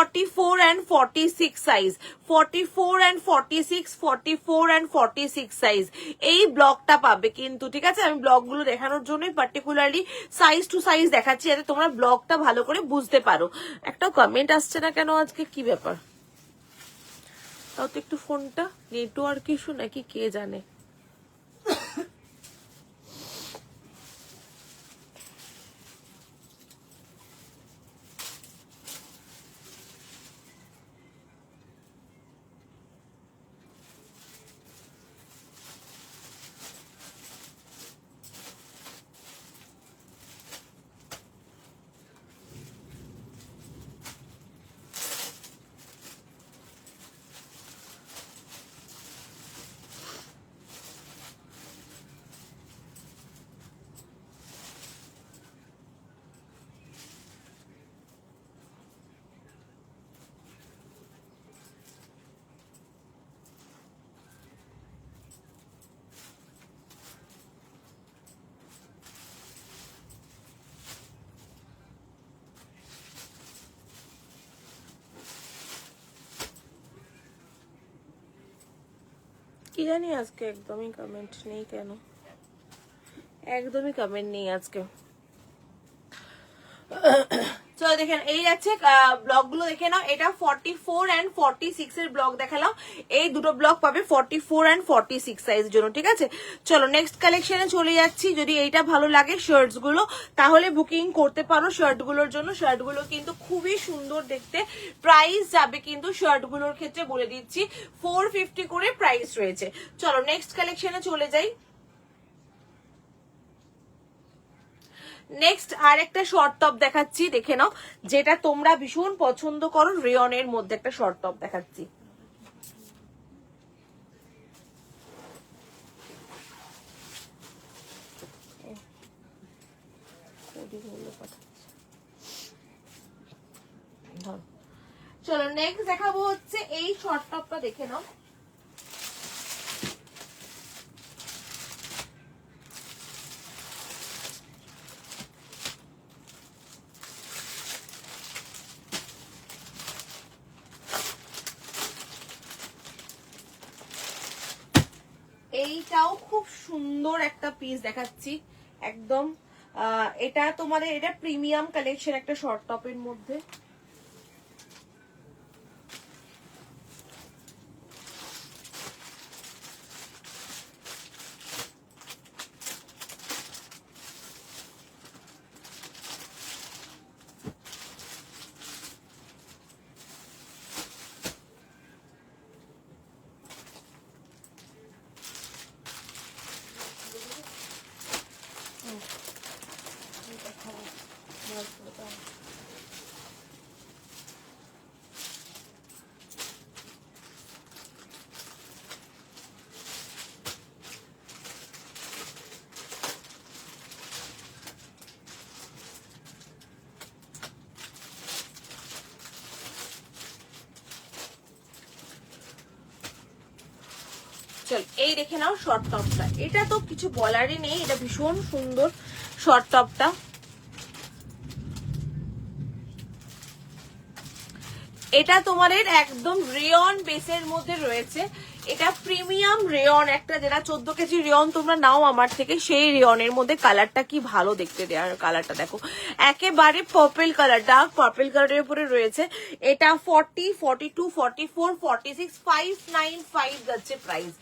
B: 44 and 46 size, 44 and 46, 44 and 46 size এই ব্লকটা পাবে কিন্তু, ঠিক আছে। আমি ব্লকগুলো দেখানোর জন্যই পার্টিকুলারলি সাইজ টু সাইজ দেখাচ্ছি, যাতে তোমরা ব্লকটা ভালো করে বুঝতে পারো। একটা কমেন্ট আসছে না কেন আজকে, কি ব্যাপার? তাও তো একটু ফোনটা নেটওয়ার্ক ইস্যু নাকি কে জানে। কি জানি আজকে একদমই কমেন্ট নেই কেন, একদমই কমেন্ট নেই আজকে। চলো দেখেন, এই যাচ্ছে ব্লক গুলো দেখে নাও। এটা 44 and 46 এর ব্লক দেখালাম, এই দুটো ব্লক পাবে 44 and 46 সাইজের জন্য, ঠিক আছে। চলো নেক্সট কালেকশনে চলে যাচ্ছি। যদি এইটা ভালো লাগে শার্টস গুলো, তাহলে বুকিং করতে পারো শার্ট গুলোর জন্য। শার্ট গুলো কিন্তু খুবই সুন্দর দেখতে। প্রাইস যাবে কিন্তু শার্ট গুলোর ক্ষেত্রে বলে দিচ্ছি 450 করে প্রাইস রয়েছে। চলো নেক্সট কালেকশনে চলে যাই। নেক্সট আর একটা শর্ট টপ দেখাচ্ছি, দেখে নাও, যেটা তোমরা ভীষণ পছন্দ করো। রেয়নের মধ্যে একটা শর্ট টপ দেখাচ্ছি, চলো নেক্সট দেখাবো হচ্ছে এই শর্ট টপটা, দেখে নাও। এইটাও খুব সুন্দর একটা পিস দেখাচ্ছি, একদম এটা তোমাদের এটা প্রিমিয়াম কালেকশন একটা শর্ট টপের মধ্যে। চল এই দেখে নাও শর্ট টপটা, এটা তো কিছু বলারই নেই, এটা ভীষণ সুন্দর শর্ট টপটা। এটা তোমাদের একদম রেয়ন বেসের মধ্যে রয়েছে, এটা প্রিমিয়াম রেয়ন একটা, যেটা 14 কেজি রেয়ন তোমরা নাও আমার থেকে, সেই রেয়নের মধ্যে কালারটা কি ভালো দেখতে, দেওয়ার কালারটা দেখো একেবারে পার্পল কালার, ডার্ক পার্পল কালারের উপরে রয়েছে। এটা 40, 42, 44, 46, 595 যাচ্ছে প্রাইস,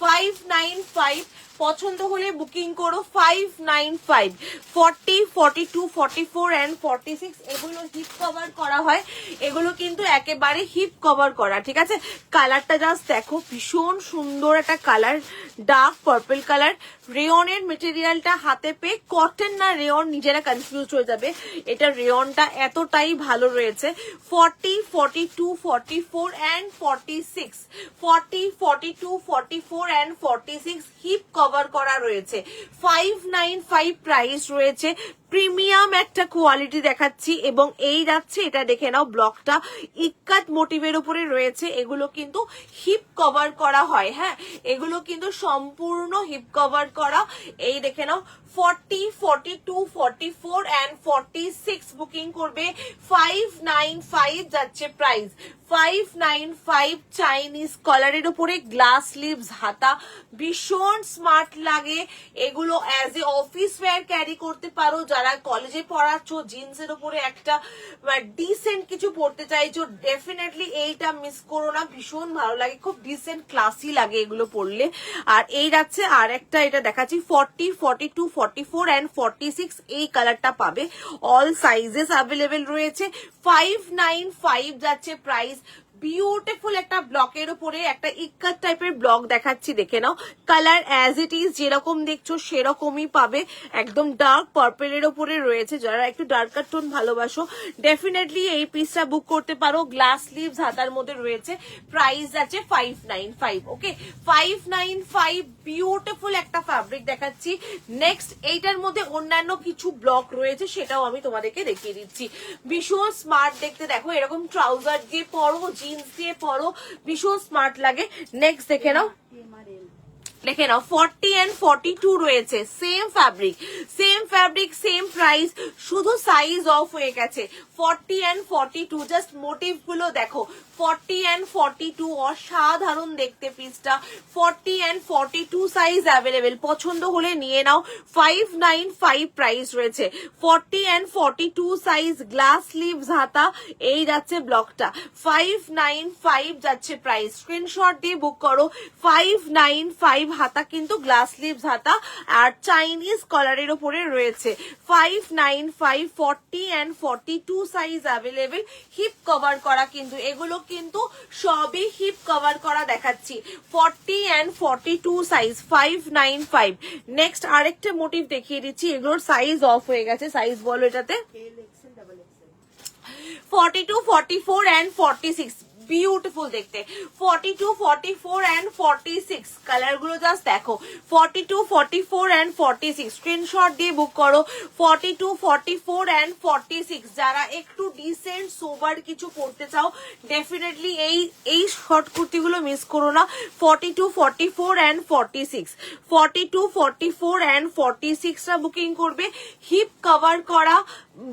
B: 595। পছন্দ হলে বুকিং করো 595। 40, 42, 44 এন্ড 46 এগুলো হিপ কভার করা হয়, এগুলো কিন্তু একেবারে হিপ কভার করা, ঠিক আছে। কালারটা জাস্ট দেখো, ভীষণ সুন্দর একটা কালার, ডার্ক পার্পল কালার। রেয়নের মেটেরিয়ালটা হাতে পেয়ে কটন না রেয়ন নিজেরা কনফিউজ হয়ে যাবে, এটা রেয়নটা এতটাই ভালো রয়েছে। 40, 42, 44 এন্ড 46, 40, 42, 44 এন্ড 46 হিপ কভার করা রয়েছে। 595 প্রাইস রয়েছে, প্রিমিয়াম একটা কোয়ালিটি দেখাচ্ছি। এবং এই যাচ্ছে, এটা দেখে নাও ব্লকটা ইক্কাত মোটিভের উপরে রয়েছে, এগুলো কিন্তু হিপ কভার করা হয়, হ্যাঁ এগুলো কিন্তু সম্পূর্ণ হিপ কভার করা। এই দেখে নাও 40, 42, 44 এন্ড 46 বুকিং করবে 595 যাচ্ছে প্রাইস, 595। চাইনিজ কলারের উপরে গ্লাস স্লিভস হাতা, ভীষণ স্মার্ট লাগে এগুলো, as a office wear carry করতে পারো। যারা কলেজে পড়াচ্ছ, জিন্সের উপরে একটা ডিসেন্ট কিছু পড়তে চাইছো, ডেফিনেটলি এইটা মিস করো না, ভীষণ ভালো লাগে, খুব ডিসেন্ট ক্লাসি লাগে এগুলো পরলে। আর এই যাচ্ছে আর একটা, এটা দেখাচ্ছি 40, 42, 44 এন্ড 46, এই কালারটা পাবে, অল সাইজেস অ্যাভেলেবেল রয়েছে। 595 যাচ্ছে প্রাইস। বিউটিফুল একটা ব্লকের উপরে একটা ইক্কাত টাইপের ব্লক দেখাচ্ছি, দেখে নাও কালার অ্যাজ ইট ইজ যেরকম দেখছো সেরকমই পাবে, একদম ডার্ক পার্পেলের উপরে রয়েছে। যারা একটু ডার্কার টোন ভালোবাসো ডেফিনেটলি এই পিসটা বুক করতে পারো, গ্লাস স্লিভস হাতার মধ্যে রয়েছে, প্রাইস আছে 595। ওকে 595, বিউটিফুল একটা ফ্যাব্রিক দেখাচ্ছি। নেক্সট এইটার মধ্যে অন্যান্য কিছু ব্লক রয়েছে, সেটাও আমি তোমাদেরকে দেখিয়ে দিচ্ছি, ভীষণ স্মার্ট দেখতে, দেখো এরকম ট্রাউজার দিয়ে পরো, জিন্স দিয়ে পরো, ভীষণ স্মার্ট লাগে। নেক্সট দেখে নাও, দেখে নাও 40 এন্ড 42 রয়েছে, সেম ফ্যাব্রিক সেম প্রাইস, শুধু সাইজ অফ হয়ে গেছে। 40 এন্ড 42, জাস্ট মোটিভ গুলো দেখো, 40 এন্ড 42 অসাধারণ দেখতে পিসটা। 40 এন্ড 42 সাইজ অ্যাভেলেবেল, পছন্দ হলে নিয়ে নাও। 595 প্রাইস রয়েছে। 40 এন্ড 42 সাইজ, গ্লাস স্লিভস হাতা, এই যাচ্ছে ব্লকটা, 595 যাচ্ছে প্রাইস, স্ক্রিনশট দিয়ে বুক করো। 595 হাতা কিন্তু গ্লাস স্লিভস হাতা, আর চাইনিজ কলারের উপরে রয়েছে। 595, 40 and 42 size available, hip cover করা কিন্তু, এগুলো কিন্তু সবই হিপ কভার করা দেখাচ্ছি। 40 এন্ড 42 সাইজ 595। নেক্সট আরেকটা মোটিভ দেখিয়ে দিচ্ছি, এগুলোর সাইজ অফ হয়ে গেছে, সাইজ বলো এটাতে। 42, 44 এন্ড 46, বিউটিফুল দেখতে। 42, 44 এন্ড 46 কালার গুলো জাস্ট দেখো, 42, 44 এন্ড 46 স্ক্রিনশট দিয়ে বুক করো। 42, 44 এন্ড 46 যারা একটু ডিসেন্ট সোবার কিছু পড়তে চাও ডেফিনেটলি এই শর্ট কুর্তিগুলো মিস করো না। 42, 44 এন্ড 46, 42, 44 এন্ড 46 টা বুকিং করবে, হিপ কভার করা,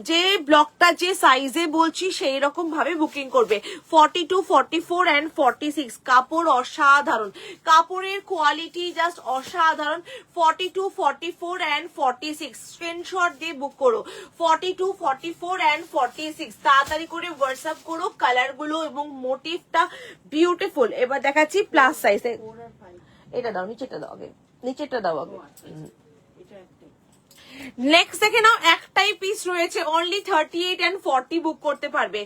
B: যে ব্লকটা যে সাইজে বলছি সেই রকম ভাবে বুকিং করবে। 42, 44 and 46 কাপড় অসাধারণ, কাপড়ের কোয়ালিটি জাস্ট অসাধারণ। 42 44 and 46 স্ক্রিনশট দিয়ে বুক করো। 42 44 and 46 তাড়াতাড়ি করে হোয়াটসঅ্যাপ করো। কালার গুলো এবং মোটিভটা বিউটিফুল। এবার দেখাচ্ছি প্লাস সাইজে,
A: 4 আর 5
B: এটা দাও, নিচেটা দাও আগে, নিচেটা দাও আগে।
A: এটা একটা
B: নেক্সট দেখে নাও, একটাই পিস রয়েছে, অনলি 38 and 40 বুক করতে পারবে,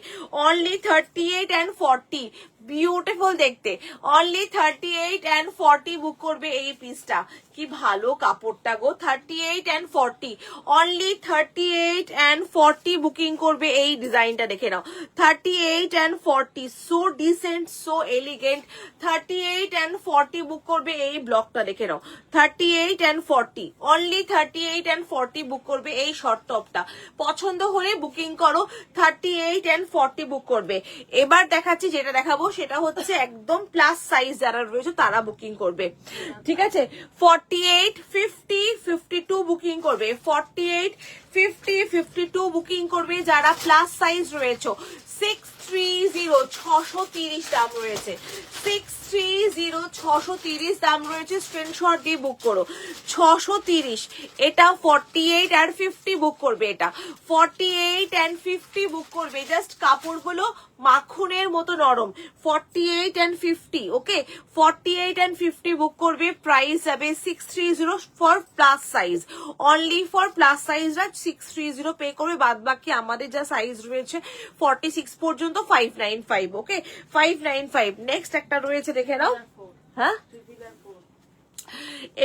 B: অনলি 38 and 40 বিউটিফুল দেখতে, অনলি 38 and 40 বুক করবে এই পিসটা। কি ভালো কাপড়টা গো, 38 and 40, অনলি 38 and 40 বুকিং করবে এই ডিজাইনটা। দেখে নাও 38 and 40, so decent, so elegant. 38 and 40 book করবে এই ব্লকটা। দেখে নাও 38 and 40, অনলি 38 and 40 বুক করবে এই শর্ট টপটা। পছন্দ হলে বুকিং করো, 38 and 40 বুক করবে। এবার দেখাচ্ছি, যেটা দেখাবো সেটা হচ্ছে একদম প্লাস সাইজ যারা রয়েছে তারা বুকিং করবে, ঠিক আছে। 48 50 52 বুকিং করবে, 48 50 52 বুকিং করবে যারা প্লাস সাইজ রয়েছে। 630 630 দাম রয়েছে, 630 630 দাম রয়েছে। স্ক্রিনশট দিয়ে বুক করো। 630, এটা 48 আর 50 বুক করবে, এটা 48 and 50 বুক করবে। জাস্ট কাপড়গুলো মাখনের মতো নরম। 48 and 50, ওকে 48 and 50 বুক করবে। প্রাইস যাবে 630 for plus size, only for plus সাইজরা 630 পে করবে। বাদ বাকি আমাদের যা সাইজ রয়েছে 46 পর্যন্ত 595, ওকে 595। নেক্সট একটা রয়েছে, দেখে নাও, হ্যাঁ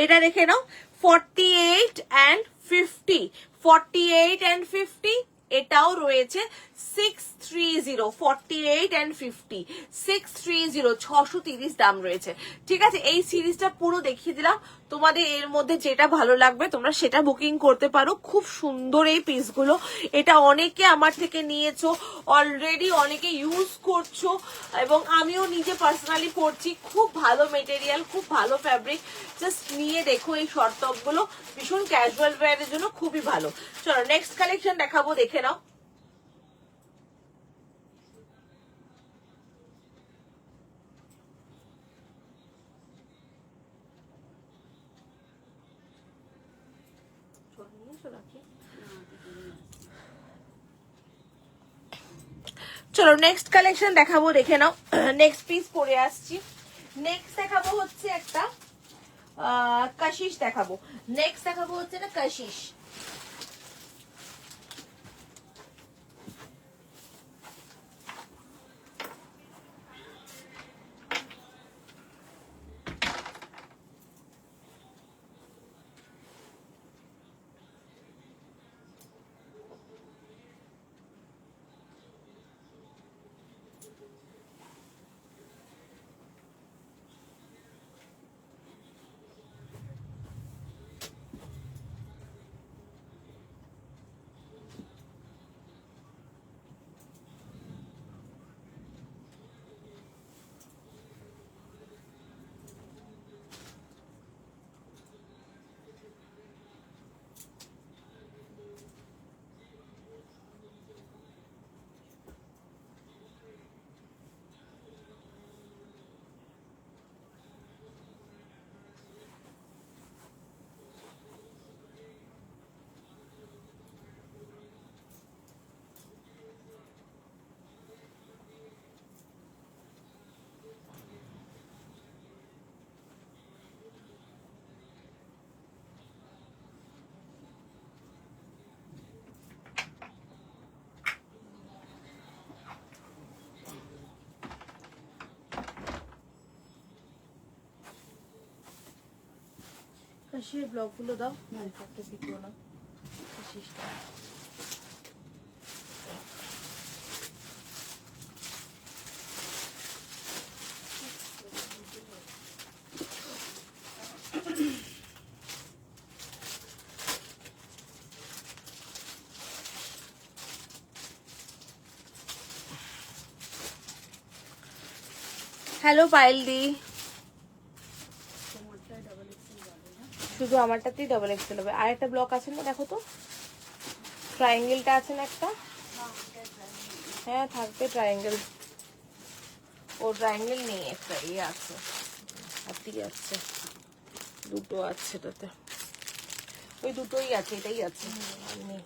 B: এটা দেখে নাও, 48 and 50, 48 and 50 এটাও রয়েছে 630, 48 and 50, 630 630 দাম রয়েছে, ঠিক আছে। এই সিরিজটা পুরো দেখিয়ে দিলাম, তোমাদের এর মধ্যে যেটা ভালো লাগবে তোমরা সেটা বুকিং করতে পারো। খুব সুন্দর এই পিসগুলো, এটা অনেকে আমার থেকে নিয়েছো অলরেডি, অনেকে ইউজ করছো এবং আমিও নিজে পার্সোনালি পরছি। খুব ভালো মেটেরিয়াল, খুব ভালো ফ্যাব্রিক, জাস্ট নিয়ে দেখো এই শর্ট টপ গুলো, ভীষণ ক্যাজুয়াল ওয়্যারের জন্য খুবই ভালো। চলো নেক্সট কালেকশন দেখাবো, দেখে নাও। চলো নেক্সট কালেকশন দেখাবো, দেখে নাও। নেক্সট পিস পরে আসছি। নেক্সট দেখাবো হচ্ছে একটা কাশিশ দেখাবো। নেক্সট দেখাবো হচ্ছে না কাশিশ। কাশির ব্লকগুলো দাও, একটা ভিডিও না কাশিশটা। হ্যালো পায়েল দি, শুধু আমারটাতেই ডাবল এক্সেল হবে। আর একটা ব্লক আছে না, দেখো তো ট্রায়াঙ্গেলটা আছে না একটা, হ্যাঁ থাকবে ট্রায়াঙ্গেল। ও ট্রায়াঙ্গেল নেই, একটা এই আছে, হাতি আছে, দুটো আছে এটাতে, ওই দুটোই আছে, এটাই আছে, আর নেই।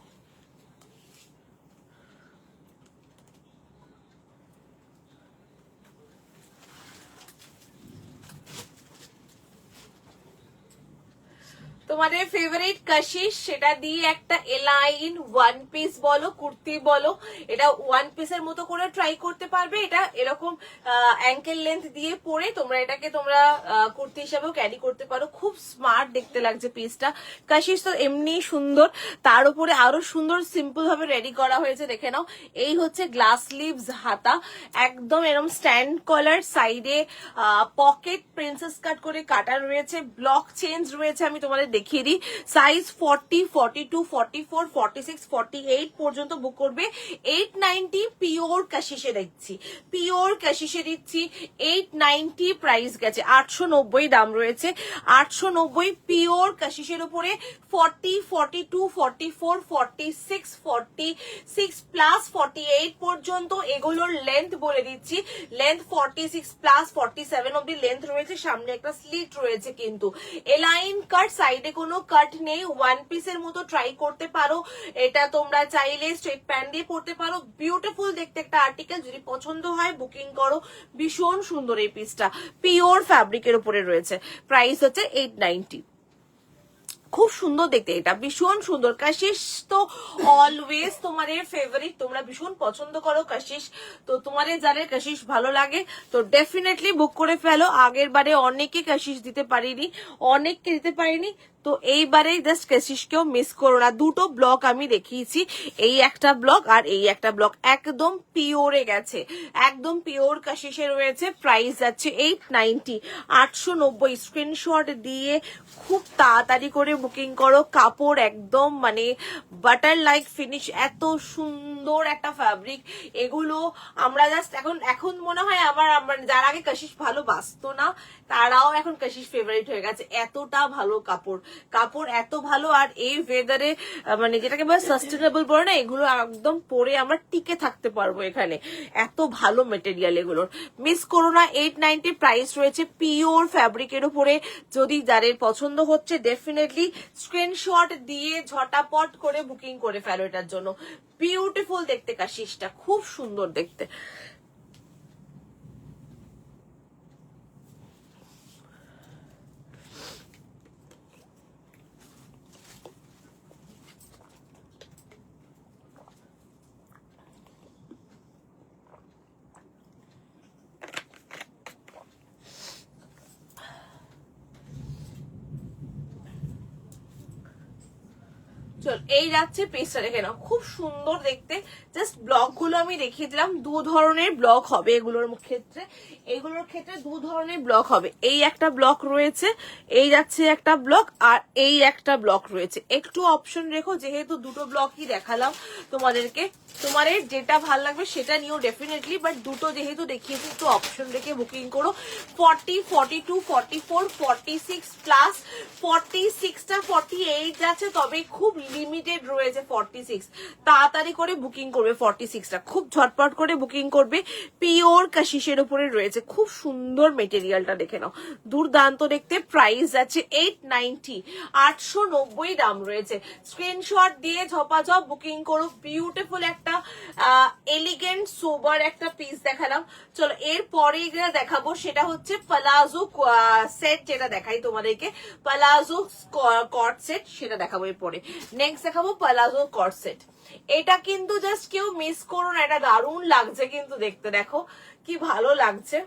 B: তোমাদের ফেভারিট কাশিস, সেটা দিয়ে একটা এলাইন ওয়ান পিস বলো, কুর্তি বলো, এটা ওয়ান পিসের মতো করে ট্রাই করতে পারবে। এটা এরকম অ্যাঙ্কেল লেন্থ দিয়ে পরে তোমরা এটাকে তোমরা কুর্তি হিসাবেও ক্যারি করতে পারো। খুব স্মার্ট দেখতে লাগছে পিসটা। কাশিস তো এমনি সুন্দর, তার উপরে আরো সুন্দর সিম্পল ভাবে রেডি করা হয়েছে, দেখে নাও। এই হচ্ছে গ্লাস স্লিভস হাতা, একদম এরকম স্ট্যান্ড কলার, সাইডে পকেট প্রিন্সেস কাট করে কাটা রয়েছে, ব্লক চেঞ্জ রয়েছে, আমি তোমাদের দেখিয়ে দিই। সাইজ 40, 42, 44, 46, 48 পর্যন্ত বুক করবে। 890 পিওর কাশিসে দিচ্ছি, পিওর কাশিসে দিচ্ছি 890 প্রাইস গেছে, 890 দাম রয়েছে, 890 পিওর কাশিসের উপরে 40, 42, 44, 46, 46 প্লাস 48 পর্যন্ত এগুলোর লেন্থ বলে দিচ্ছি। লেন্থ 46 প্লাস 47 অব্দি লেন্থ রয়েছে, সামনে একটা স্লিট রয়েছে, কিন্তু এলাইন কাট, সাইডে কোনো কাট নেই। ওয়ান পিসের মতো ট্রাই করতে পারো, এটা তোমরা চাইলে স্ট্রেট প্যান্ট দিয়ে পরতে পারো। বিউটিফুল দেখতে একটা আর্টিকেল, যদি পছন্দ হয় বুকিং করো। ভীষণ সুন্দর এই পিসটা, পিওর ফ্যাব্রিকের উপরে রয়েছে, প্রাইস হচ্ছে 890। খুব সুন্দর দেখতে, এটা ভীষণ সুন্দর। কাশিস তো অলওয়েজ তোমাদের ফেভারিট, তোমরা ভীষণ পছন্দ করো কাশিস, তো তোমাদের যাদের কাশিস ভালো লাগে তো ডেফিনেটলি বুক করে ফেলো। আগের বারে অনেকে কাশিস দিতে পারিনি, অনেককে দিতে পারিনি, তো এইবারে জাস্ট কাশিসকেও মিস করো না। দুটো ব্লক আমি দেখিয়েছি, এই একটা ব্লক আর এই একটা ব্লক, একদম পিওরে গেছে, একদম পিওর কাশিসে রয়েছে। প্রাইস যাচ্ছে 890, 890। স্ক্রিনশট দিয়ে খুব তাড়াতাড়ি করে বুকিং করো। কাপড় একদম মানে বাটার লাইক ফিনিশ, এত সুন্দর একটা ফ্যাব্রিক। এগুলো আমরা জাস্ট এখন মনে হয় আমার যারা আগে কাশিস ভালোবাসতো না তারাও এখন কাশিস ফেভারিট হয়ে গেছে, এতটা ভালো কাপড়, কাপড় এত ভালো। আর এই ওয়েদারে মানে যেটাকে বলে সাস্টেনেবল বলে না, এগুলো একদম পরে আমরা টিকে থাকতে পারবো এখানে, এত ভালো মেটেরিয়াল এগুলোর। মিস করো না, 890 প্রাইস রয়েছে পিওর ফ্যাব্রিকের উপরে। যদি যাদের পছন্দ হচ্ছে ডেফিনেটলি স্ক্রিনশট দিয়ে ঝটাপট করে বুকিং করে ফেলো এটার জন্য। বিউটিফুল দেখতে কাশিসটা, খুব সুন্দর দেখতে। চল, এই যাচ্ছে পিসটা, দেখে নাও, খুব সুন্দর দেখতে। জাস্ট ব্লক গুলো আমি দেখিয়ে দিলাম, দু ধরনের ব্লক হবে এগুলোর ক্ষেত্রে, এগুলোর ক্ষেত্রে দু ধরনের ব্লক হবে। এই একটা ব্লক রয়েছে, এই যাচ্ছে একটা ব্লক, আর এই একটা ব্লক রয়েছে। একটু অপশন রেখো, যেহেতু দুটো ব্লকই দেখালাম তোমাদেরকে, তোমাদের যেটা ভালো লাগবে সেটা নিও ডেফিনেটলি, বাট দুটো যেহেতু দেখিয়েছি একটু অপশন রেখে বুকিং করো। 40, 42, 44, 46 প্লাস 46টা 48 যাচ্ছে, তবে খুব লিমিটেড রয়েছে 46। তাড়াতাড়ি করে বুকিং করবে 46টা, খুব ঝটপট করে বুকিং করবে। পিওর কাশিসের উপরে রয়েছে, খুব সুন্দর মেটেরিয়ালটা দেখে নাও, দুর্দান্ত দেখতে। প্রাইস আছে 890, 890 দাম রয়েছে। স্ক্রিনশট দিয়ে ঝপাঝপ বুকিং করো। বিউটিফুল একটা এলিগেন্ট সোবার একটা পিস দেখালাম। চলো, এর পরে যেটা দেখাবো সেটা হচ্ছে পালাজো সেট, যেটা দেখাই তোমাদেরকে, পালাজো কট সেট, সেটা দেখাবো এরপরে। নেক্সট দেখাবো পালাজো কট সেট। এটা কিন্তু জাস্ট কেউ মিস করো না, এটা দারুণ লাগছে কিন্তু দেখতে, দেখো কি ভালো লাগছে।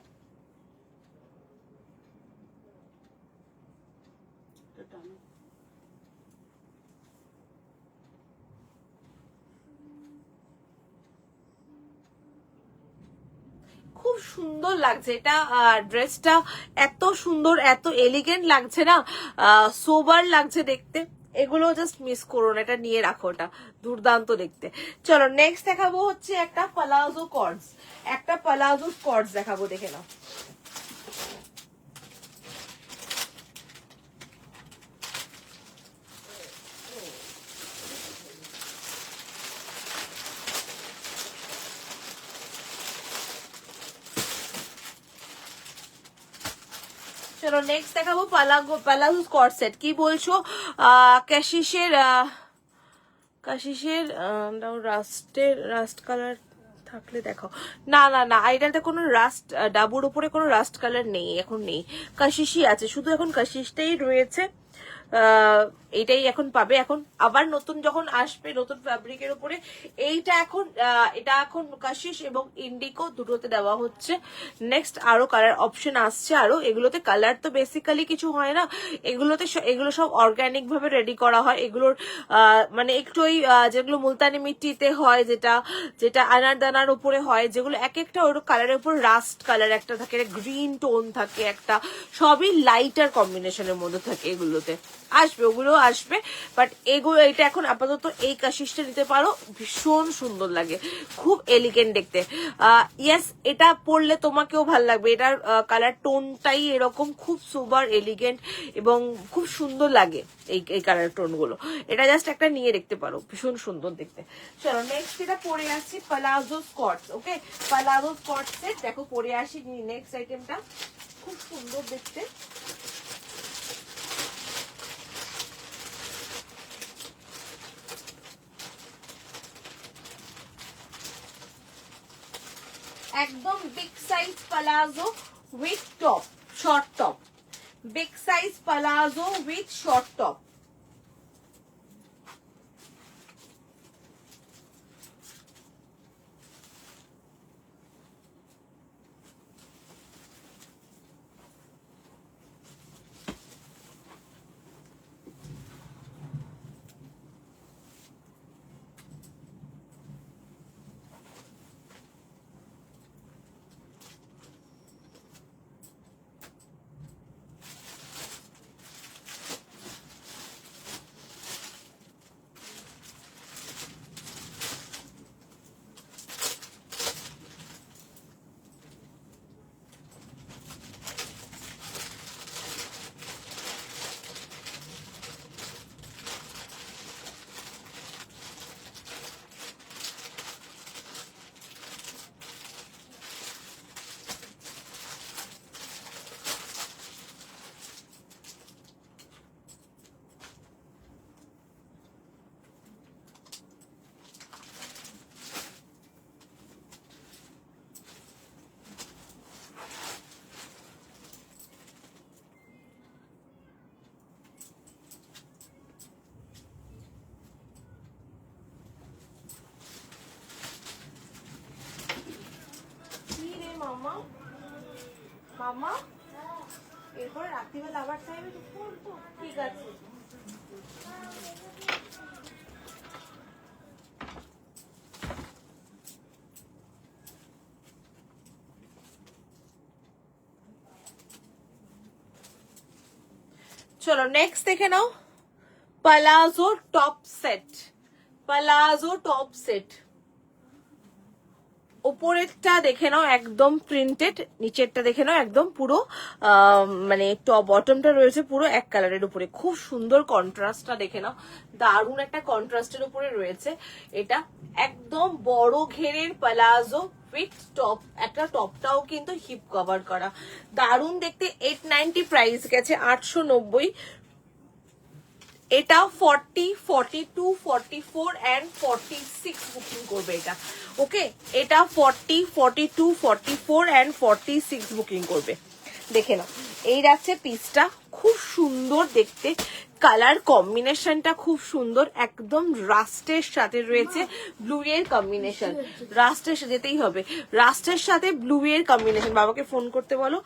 B: খুব সুন্দর লাগছে এটা, ড্রেসটা এত সুন্দর, এত এলিগেন্ট লাগছে না, সোবার লাগছে দেখতে। এগুলো জাস্ট মিস করো না, এটা নিয়ে রাখো, এটা দুর্দান্ত দেখতে। চলো, নেক্সট দেখাবো হচ্ছে একটা পালাজো কর্ডস, একটা পালাজো কর্ডস দেখাবো, দেখে নাও। চলো নেক্সট দেখাবো পালাজো স্কট সেট। কি বলছো? কাশিসের রাস্ট কালার থাকলে দেখাও। না না না, এটাতে কোনো রাস্ট, ডাবুর উপরে কোনো রাস্ট কালার নেই, এখন নেই। কাশিসই আছে, শুধু এখন কাশিসটাই রয়েছে। এটাই এখন পাবে। এখন আবার নতুন যখন আসবে নতুন ফ্যাব্রিকের উপরে এইটা এখন এটা এখন কাশিস এবং ইন্ডিকো দুটোতে দেওয়া হচ্ছে। নেক্সট আরো কালার অপশন আসছে আরো। এগুলোতে কালার তো বেসিক্যালি কিছু হয় না, এগুলো সব অর্গানিক ভাবে রেডি করা হয়। এগুলোর মানে একটু ওই যেগুলো মুলতানি মিট্টিতে হয়, যেটা আনার দানার উপরে হয়, যেগুলো এক একটা ওর কালারের উপর রাস্ট কালার একটা থাকে, গ্রিন টোন থাকে একটা, সবই লাইটার কম্বিনেশনের মধ্যে থাকে। এগুলোতে আসবে, ওগুলো আসবে, বাট এটা এখন আপাতত এই কাশিসটা নিতে পারো, ভীষণ সুন্দর লাগে, খুব এলিগেন্ট দেখতে। ইয়েস, এটা পরলে তোমাকেও ভাল লাগবে। এটার কালার টোনটাই এরকম, খুব সুপার এলিগেন্ট এবং খুব সুন্দর লাগে এই কালার টোন গুলো। এটা জাস্ট একটা নিয়ে দেখতে পারো, ভীষণ সুন্দর দেখতে। চলো নেক্সট এটা পরে আসছি পালাজো স্কর্টস। ওকে, পালাজো স্কর্টস সেট দেখো পরে আসি। নেক্সট আইটেমটা খুব সুন্দর দেখতে। একদম big size palazzo with top, short top. Big size palazzo with short top. মামা মামা এরপরে রাত্রিবেলা আবার চাইবে তো ফোন, তো ঠিক আছে। চলো নেক্সট দেখে নাও palazzo top set. Palazzo top set উপরেরটা দেখে নাও একদম প্রিন্টেড, নিচেরটা দেখে নাও একদম পুরো মানে টপ বটমটা রয়েছে পুরো এক কালারের উপরে। খুব সুন্দর কন্ট্রাস্টটা দেখে নাও, দারুণ একটা কন্ট্রাস্টের উপরে রয়েছে। এটা একদম বড় ঘেরের পালাজো উইথ টপ, একটা টপটাও কিন্তু হিপ কভার করা, দারুণ দেখতে। 890 প্রাইস গেছে, 890। এটা 40, 42, 44 and 46 বুকিং করবে এটা। ওকে, এটা 40, 42, 44 and 46 বুকিং করবে। দেখে নাও, এই যাচ্ছে পিসটা, খুব সুন্দর দেখতে, কালার কম্বিনেশনটা খুব সুন্দর, একদম রাস্টের সাথে রয়েছে ব্লু এর কম্বিনেশন। রাস্টের যেতেই হবে, রাস্টের সাথে ব্লু এর কম্বিনেশন। বাবাকে ফোন করতে বলো।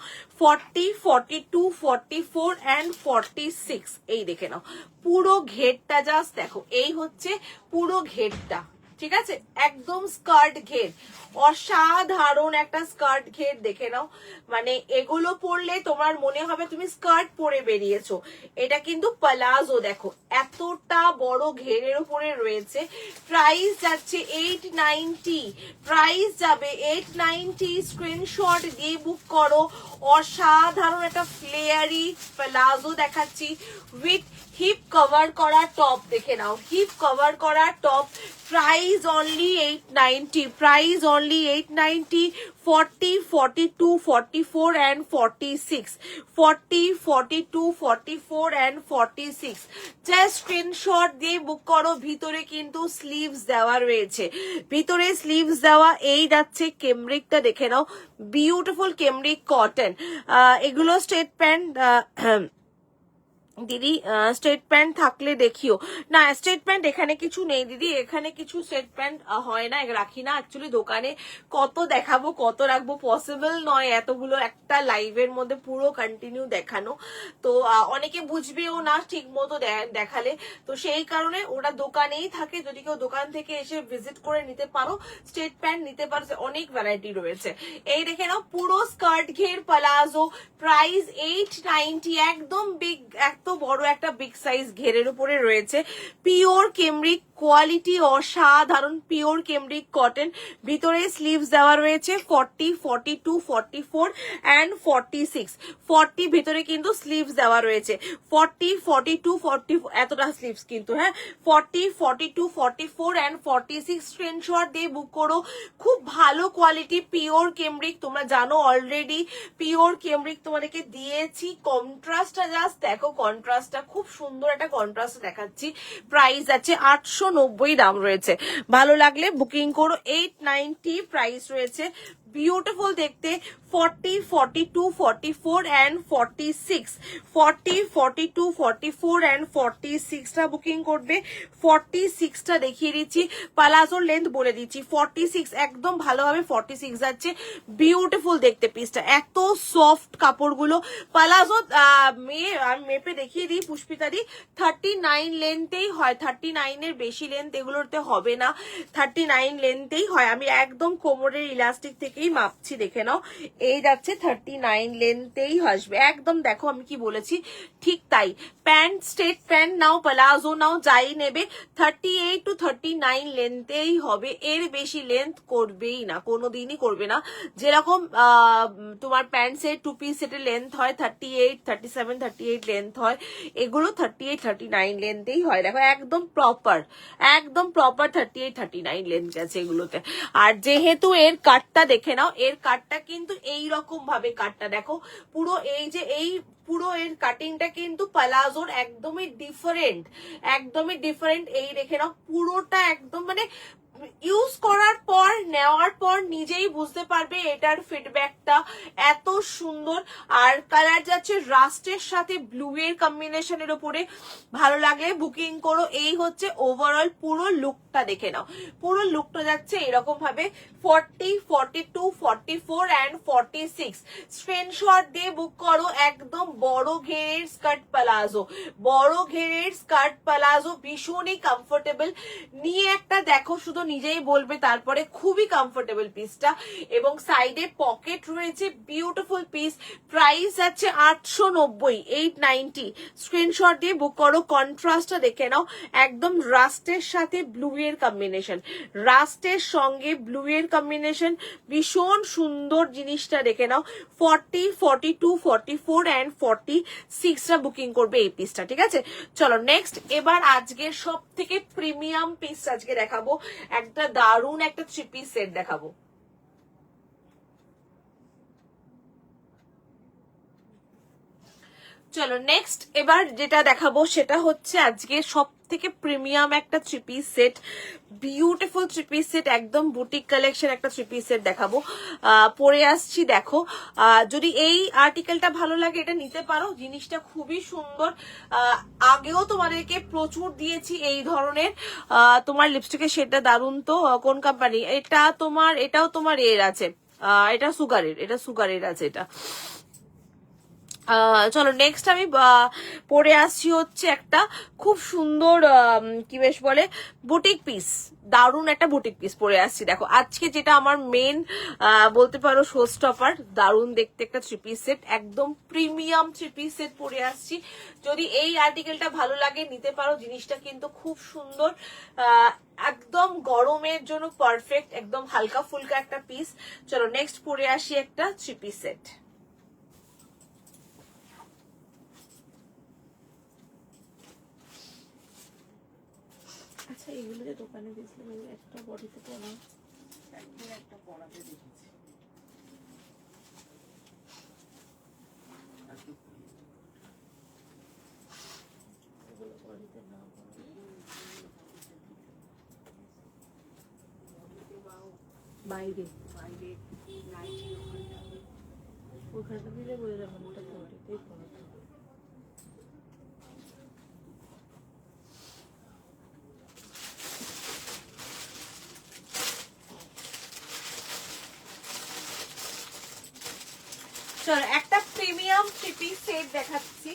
B: 40, 42, 44 and 46 এই দেখে নাও পুরো ঘেরটা, জাস্ট দেখো, এই হচ্ছে পুরো ঘেরটা, ঠিক আছে, একদম স্কার্ট ঘের, অসাধারণ একটা স্কার্ট ঘের দেখে নাও। মানে এগুলো পরলে তোমার মনে হবে তুমি স্কার্ট পরে বেরিয়েছো। এটা কিন্তু পালাজো, দেখো এতটা বড় ঘেরের উপরে রয়েছে। প্রাইস যাচ্ছে 890, প্রাইস যাবে 890। স্ক্রিনশট দিয়ে বুক করো। অসাধারণ একটা ফ্লেয়ারি পালাজো দেখাচ্ছি উইথ হিপ কভার করা টপ দেখে নাও, হিপ কভার করা top, price only 890, price only 890, 40, 42, 44 and 46, 40, 42, 44 and 46, just screenshot দিয়ে বুক করো। ভিতরে কিন্তু স্লিভস দেওয়া রয়েছে, ভিতরে স্লিভস দেওয়া। এই যাচ্ছে কেমব্রিকটা দেখে নাও, বিউটিফুল কেমব্রিক কটন। এগুলো স্ট্রেট প্যান্ট দিদি, স্ট্রেট প্যান্ট থাকলে দেখিও। না স্ট্রেট প্যান্ট এখানে কিছু নেই দিদি, এখানে কিছু স্ট্রেট প্যান্ট হয় না, রাখি না অ্যাকচুয়ালি। দোকানে কত দেখাবো কত রাখবো, পসিবল নয় এতগুলো একটা লাইভের মধ্যে পুরো কন্টিনিউ দেখানো। তো অনেকে বুঝবেও না ঠিক মতো দেখালে, তো সেই কারণে ওরা দোকানেই থাকে। যদি কেউ দোকান থেকে এসে ভিজিট করে নিতে পারো, স্ট্রেট প্যান্ট নিতে পারো, অনেক ভ্যারাইটি রয়েছে। এই দেখে নাও পুরো স্কার্ট ঘের প্লাজো, প্রাইস 890, একদম বিগ, এত বড় একটা বিগ সাইজ ঘেরের উপরে রয়েছে। পিওর কেমব্রিক কোয়ালিটি, অসাধারণ পিওর কেমব্রিক কটন। ভিতরে স্লিভস দেওয়া রয়েছে 40, 42, 44 and 46, 40 ভিতরে কিন্তু স্লিভস দেওয়া রয়েছে, 40, 42, 40 এতটা স্লিভস কিন্তু, হ্যাঁ 40, 42, 44 and 46। স্ক্রিনশট দিয়ে বুক করো। খুব ভালো কোয়ালিটি পিওর কেমব্রিক, তোমরা জানো অলরেডি পিওর কেমব্রিক তোমাদেরকে দিয়েছি। কন্ট্রাস্টটা জাস্ট দেখো, কন্ট্রাস্টটা খুব সুন্দর একটা কন্ট্রাস্ট দেখাচ্ছি। প্রাইস আছে 890 দাম রয়েছে, ভালো লাগলে বুকিং করো। 890 প্রাইস রয়েছে, বিউটিফুল দেখতে। 40, 42, 44 and 46, 40, 42, 44 and 46টা বুকিং করবে। 46টা দেখিয়ে দিচ্ছি, পালাজোর লেন্থ বলে দিচ্ছি 46, একদম ভালোভাবে 46 যাচ্ছে। বিউটিফুল দেখতে পিসটা, এত সফট কাপড়গুলো। পালাজো মেপে দেখিয়ে দিই পুষ্পিতা দি, 39 লেন্থেই হয়, 39 এর বেশি লেন্থ এগুলোতে হবে না, 39 লেন্থেই হয়। আমি একদম কোমরের ইলাস্টিক থেকেই মাপছি, দেখে নাও। এই যাচ্ছে 39 লেন্থেই আসবে, একদম দেখো আমি কি বলেছি ঠিক তাই। প্যান্ট স্ট্রেট প্যান্ট নাও, প্লাজো নাও, যাই নেবে 38 to 39 লেন্থেই হবে, এর বেশি লেন্থ করবেই না, কোনোদিনই করবে না। যেরকম তোমার প্যান্ট সেট, টু পিস সেটের লেন্থ হয় 38, 37, 38 লেন্থ হয়, এগুলো 38, 39 লেন্থেই হয়। দেখো একদম প্রপার, একদম প্রপার 38, 39 লেন্থ গেছে এগুলোতে। আর যেহেতু এর কাটটা দেখে নাও, এর কাটটা কিন্তু এইরকম ভাবে কাটটা দেখো, পুরো এই যে এই পুরো এর কাটিংটা কিন্তু প্লাজোর একদমই ডিফারেন্ট, একদমই ডিফারেন্ট। এই দেখে নাও পুরোটা একদম মানে ইউজ করার পর, নেওয়ার পর নিজেই বুঝতে পারবে এটার ফিডব্যাকটা এত সুন্দর। আর কালার যাচ্ছে রাস্টের সাথে ব্লু এর কম্বিনেশনের উপরে, ভালো লাগে বুকিং করো। এই হচ্ছে ওভারঅল পুরো লুকটা, দেখে নাও পুরো লুকটা যাচ্ছে এরকম ভাবে। 40, 42, 44 and 46 স্ক্রিনশট দিয়ে বুক করো। একদম বড় ঘেরের স্কার্ট প্লাজো, বড় ঘেরের স্কার্ট প্লাজো, ভীষণই কমফোর্টেবল। নিয়ে একটা দেখো, শুধু নিজেই বলবে তারপরে, খুবই কমফোর্টেবল পিসটা। এবং সাইডে পকেট রয়েছে, বিউটিফুল পিস। প্রাইস আছে 890, 890। স্ক্রিনশট দিয়ে বুক করো। কন্ট্রাস্টটা দেখে নাও, একদম রাস্টের সাথে ব্লু এর কম্বিনেশন, রাস্টের সঙ্গে ব্লু এর কম্বিনেশন, ভীষণ সুন্দর জিনিসটা দেখে নাও। 40, 42, 44 and 46টা বুকিং করবে এই পিসটা, ঠিক আছে। চলো নেক্সট, এবার আজকের সব থেকে প্রিমিয়াম পিস আজকে দেখাবো, একটা দারুণ একটা 3 পিস সেট দেখাবো। চলো নেক্সট, এবার যেটা দেখাবো সেটা হচ্ছে আজকে সব থেকে প্রিমিয়াম একটা 3 piece set, beautiful 3 piece set, একদম বুটিক কালেকশন একটা 3 পিস সেট দেখাবো। পরে আসছি দেখো, যদি এই আর্টিকেলটা ভালো লাগে এটা নিতে পারো, জিনিসটা খুবই সুন্দর। আগেও তোমাদেরকে প্রচুর দিয়েছি এই ধরনের। তোমার লিপস্টিকের শেডটা দারুণ তো, কোন কোম্পানি এটা তোমার? এটাও তোমার এর আছে, এটা সুগারের, এটা সুগারের আছে এটা। চলো নেক্সট আমি পরে আসছি হচ্ছে একটা খুব সুন্দর কি বেশ বলে বুটিক পিস, দারুণ একটা বুটিক পিস পরে আসছি। দেখো আজকে যেটা আমার মেন বলতে পারো শো স্টপার, দারুণ দেখতে একটা 3 পিস সেট, একদম প্রিমিয়াম 3 পিস সেট পরে আসছি। যদি এই আর্টিকেলটা ভালো লাগে নিতে পারো, জিনিসটা কিন্তু খুব সুন্দর, একদম গরমের জন্য পারফেক্ট, একদম হালকা ফুলকা একটা পিস। চলো নেক্সট পরে আসি একটা 3 পিস সেট। আচ্ছা এগুলো যে দোকানে বেচলে একটা বডিতে পরা
A: একদিন একটা পড়াতে দেখেছি।
B: এগুলো বডিতে না পরা বাইরে
A: বাইরে নাইটি
B: ওখানটা দিলে বোঝা যাবে না, ওটা বডিতেই পরাতে হবে। চলো একটা প্রিমিয়াম থ্রি পিস সেট দেখাচ্ছি।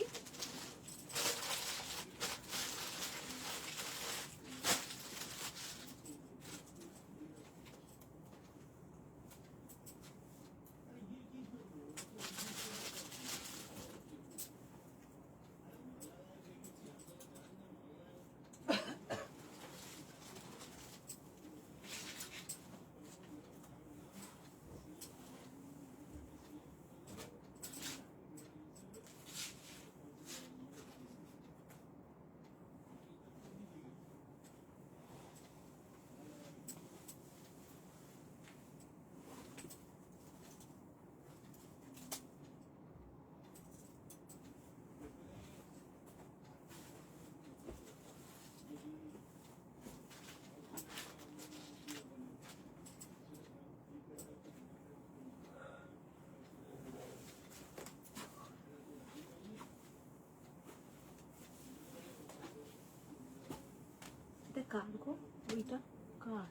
B: এটা কার গো? ওইটা কার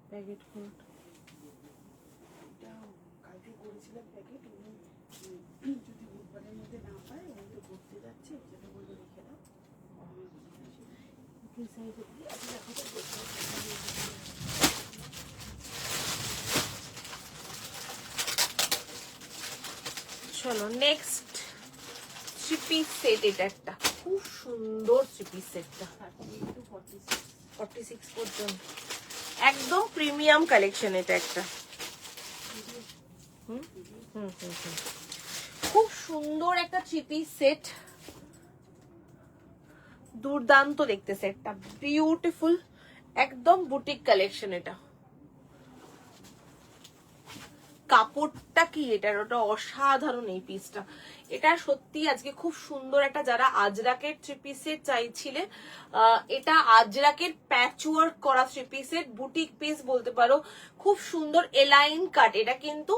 B: প্যাকেট কোনটা?
A: এটা কালকে করেছিলাম প্যাকেট। উনি যদি বুধবারের মধ্যে না পায়, উনি তো ঘুরতে যাচ্ছে, যেটা বললো রেখে দাও।
B: কি সাইজে?
A: দেখো তো দেখো।
B: চলো নেক্সট থ্রি পিস সেট। এটা একটা খুব সুন্দর থ্রি পিস সেটটা,
A: 38 to 46
B: 46 পর্যন্ত একদম প্রিমিয়াম কালেকশন। এটা একটা হুম হুম হুম হুম খুব সুন্দর একটা থ্রি পিস সেট, দুর্দান্ত দেখতে সেটটা, বিউটিফুল একদম বুটিক কালেকশন। এটা কাপড়টা কি এটার, ওটা অসাধারণ এই পিসটা। এটা সত্যি আজকে খুব সুন্দর একটা, যারা আজরাকের থ্রি পিসের চাইছিলে, এটা আজরাকের প্যাচওয়ার্ক করা থ্রি পিসের বুটিক পিস বলতে পারো। খুব সুন্দর এলাইন কাট, এটা কিন্তু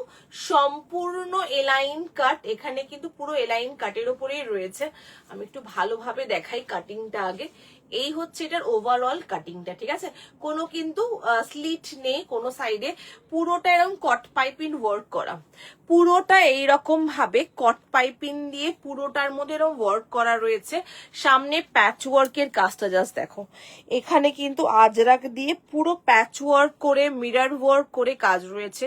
B: সম্পূর্ণ এলাইন কাট, এখানে কিন্তু পুরো এলাইন কাটের উপরেই রয়েছে। আমি একটু ভালোভাবে দেখাই কাটিংটা আগে। এই হচ্ছে এটার ওভারঅল কাটিংটা, ঠিক আছে? কোনো কিন্তু স্লিট নেই কোনো সাইডে, পুরোটা এরকম কট পাইপিং ওয়ার্ক করা, পুরোটা এইরকম ভাবে কট পাইপিং দিয়ে পুরোটার মধ্যে এরকম ওয়ার্ক করা রয়েছে। সামনে প্যাচ ওয়ার্কের কাজটা জাস্ট দেখো, এখানে কিন্তু আজরাক দিয়ে পুরো প্যাচ ওয়ার্ক করে মিরর ওয়ার্ক করে কাজ রয়েছে,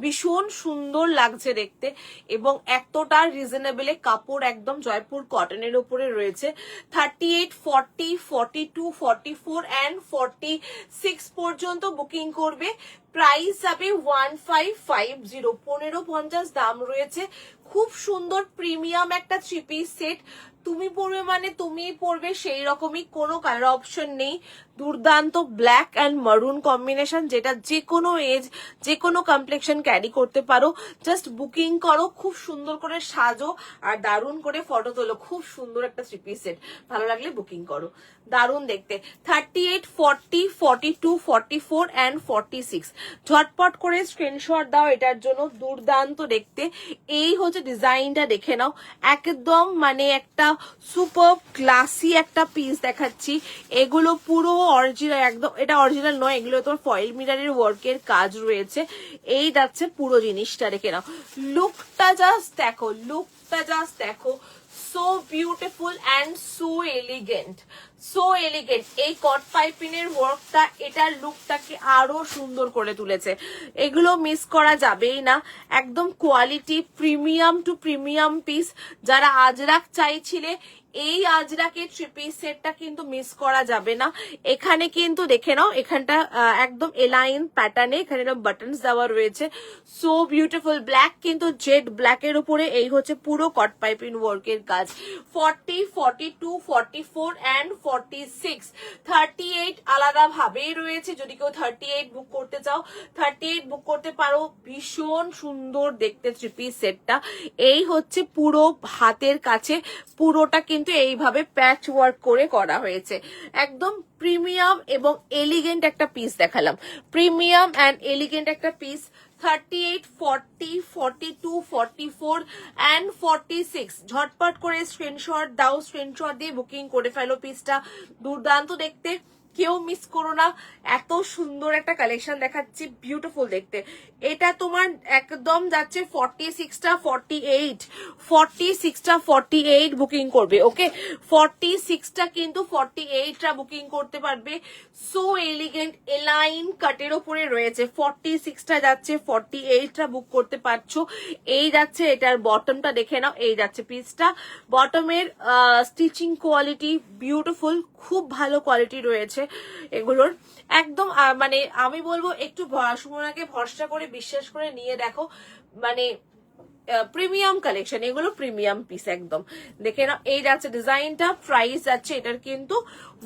B: ভীষণ সুন্দর লাগছে দেখতে এবং এতটা রিজনেবলে কাপড় একদম জয়পুর কটনের উপরে রয়েছে। 38, 40, 42, 44 অ্যান্ড 46 পর্যন্ত বুকিং করবে। প্রাইস যাবে 1550, 1550 দাম রয়েছে। খুব সুন্দর প্রিমিয়াম একটা থ্রি পিস সেট, তুমি পরবে মানে তুমিই পরবে সেই রকমই, কোনো কালার অপশন নেই। দুর্দান্ত ব্ল্যাক অ্যান্ড মারুন কম্বিনেশন, যেটা যে কোনো এজ যে কোনো কমপ্লেক্সন ক্যারি করতে পারো। জাস্ট বুকিং করো, খুব সুন্দর করে সাজো আর দারুণ করে ফটো তোলো। খুব সুন্দর একটা থ্রি পিস সেট, ভালো লাগলে বুকিং করো, দারুণ দেখতে। 38, 40, 42, 44 অ্যান্ড 46 ঝটপট করে স্ক্রিনশট দাও এটার জন্য, দুর্দান্ত দেখতে। এই হচ্ছে ডিজাইনটা, দেখে নাও, একদম মানে একটা সুপার ক্লাসি একটা পিস দেখাচ্ছি। এগুলো পুরো অরিজিনাল, একদম এটা অরিজিনাল নয়, এগুলো তোমার ফয়েল মিরারের ওয়ার্কের কাজ রয়েছে। এই যাচ্ছে পুরো জিনিসটা, দেখে নাও, লুকটা জাস্ট দেখো, লুকটা জাস্ট দেখো, so beautiful and so elegant, so elegant. এই কট পাইপিং এর ওয়ার্কটা এটার লুকটাকে আরো সুন্দর করে তুলেছে, এগুলো মিস করা যাবেই না। একদম quality premium to premium piece, যারা আজরাক চাইছিলে এই আজরাকের থ্রি পিস সেটটা কিন্তু মিস করা যাবে না। এখানে কিন্তু দেখে নাও, এখানটা একদম এলাইন প্যাটার্নে এখানে বাটনস দেওয়া রয়েছে, সো বিউটিফুল। ব্ল্যাক কিন্তু জেড ব্ল্যাকের উপরে এই হচ্ছে পুরো কট পাইপিং ওয়ার্কের কাজ। 40, 42, 44 অ্যান্ড 46, 38 আলাদা ভাবেই রয়েছে। যদি কেউ 38 বুক করতে চাও 38 বুক করতে পারো। ভীষণ সুন্দর দেখতে থ্রি পিস সেটটা। এই হচ্ছে পুরো হাতের কাছে পুরোটা কিন্তু এইভাবে প্যাচ ওয়ার্ক করে করা হয়েছে। একদম প্রিমিয়াম এবং এলিগেন্ট একটা পিস দেখালাম, প্রিমিয়াম অ্যান্ড এলিগেন্ট একটা পিস। 38, 40, 42, 44 অ্যান্ড 46 ঝটপট করে স্ক্রিনশট দাও, স্ক্রিনশট দিয়ে বুকিং করে ফেলো। পিসটা দুর্দান্ত দেখতে, কেউ মিস করো না। এত সুন্দর একটা কালেকশন দেখাচ্ছি, বিউটিফুল দেখতে। এটা তোমার একদম যাচ্ছে 46টা 48, 46টা 48 বুকিং করবে। ওকে, 46টা কিন্তু 48টা বুকিং করতে পারবে। সো এলিগেন্ট এলাইন কাটের ওপরে রয়েছে। 46টা যাচ্ছে, 48টা বুক করতে পারছো। এই যাচ্ছে এটার বটমটা দেখে নাও, এই যাচ্ছে পিসটা। বটমের স্টিচিং কোয়ালিটি বিউটিফুল, খুব ভালো কোয়ালিটি রয়েছে এগুলোর। একদম মানে আমি বলবো একটু সুমনাকে ভরসা করে বিশ্বাস করে নিয়ে দেখো, মানে প্রিমিয়াম কালেকশন এগুলো, প্রিমিয়াম পিস একদম। দেখে নাও, এই যাচ্ছে ডিজাইনটা। প্রাইস যাচ্ছে এটার কিন্তু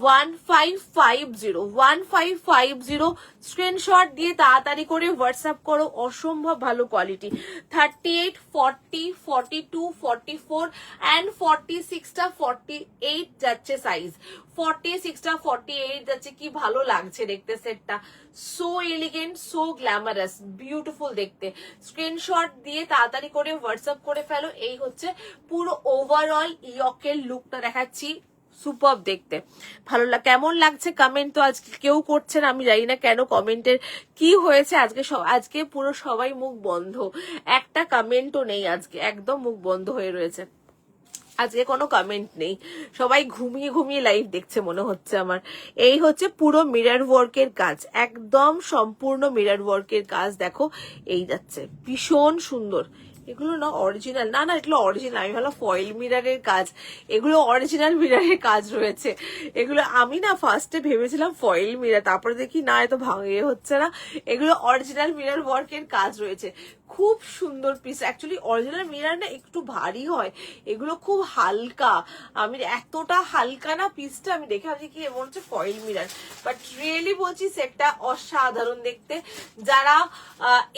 B: 1550, 1550। স্ক্রিনশট দিয়ে তাড়াতাড়ি করে হোয়াটসঅ্যাপ করো, অসম্ভব ভালো কোয়ালিটি। 38, 40, 42, 44 অ্যান্ড 46টা 48 যাচ্ছে সাইজ। 46টা 48 যাচ্ছে। কি ভালো লাগছে দেখতে সেটটা, so elegant, so glamorous, beautiful দেখতে। স্ক্রিনশট দিয়ে তাড়াতাড়ি করে হোয়াটসঅ্যাপ করে ফেলো। এই হচ্ছে পুরো ওভারঅল ইয়কের লুকটা দেখাচ্ছি, সুপার দেখতে। ভালো কেমন লাগছে কমেন্ট তো আজকে কেউ করছে না, আমি জানি না কেন, কমেন্টের কি হয়েছে আজকে। আজকে পুরো সবাই মুখ বন্ধ, একটা কমেন্টও নেই আজকে, একদম মুখ বন্ধ হয়ে রয়েছে আজকে, কোনো কমেন্ট নেই, সবাই ঘুমিয়ে ঘুমিয়ে লাইভ দেখছে মনে হচ্ছে আমার। এই হচ্ছে পুরো মিরর ওয়ার্কের কাজ, একদম সম্পূর্ণ মিরর ওয়ার্কের কাজ। দেখো এই যাচ্ছে, ভীষণ সুন্দর। এগুলো না অরিজিনাল, না না এগুলো অরিজিনাল, আমি ভালো ফয়েল মিররের কাজ, এগুলো অরিজিনাল মিররের কাজ রয়েছে এগুলো। আমি না ফার্স্টে ভেবেছিলাম ফয়েল মিরর, তারপরে দেখি না এত ভাঙিয়ে হচ্ছে না, এগুলো অরিজিনাল মিরর ওয়ার্কের কাজ রয়েছে। খুব সুন্দর পিস। অ্যাকচুয়ালি অরিজিনাল মিরর না একটু ভারী হয়, এগুলো খুব হালকা। আমি এতটা হালকা না পিসটা, আমি দেখে ভাবছি কি এমন হচ্ছে ফয়েল মিরর, বাট রিয়েলি বলছি সেটটা অসাধারণ দেখতে। যারা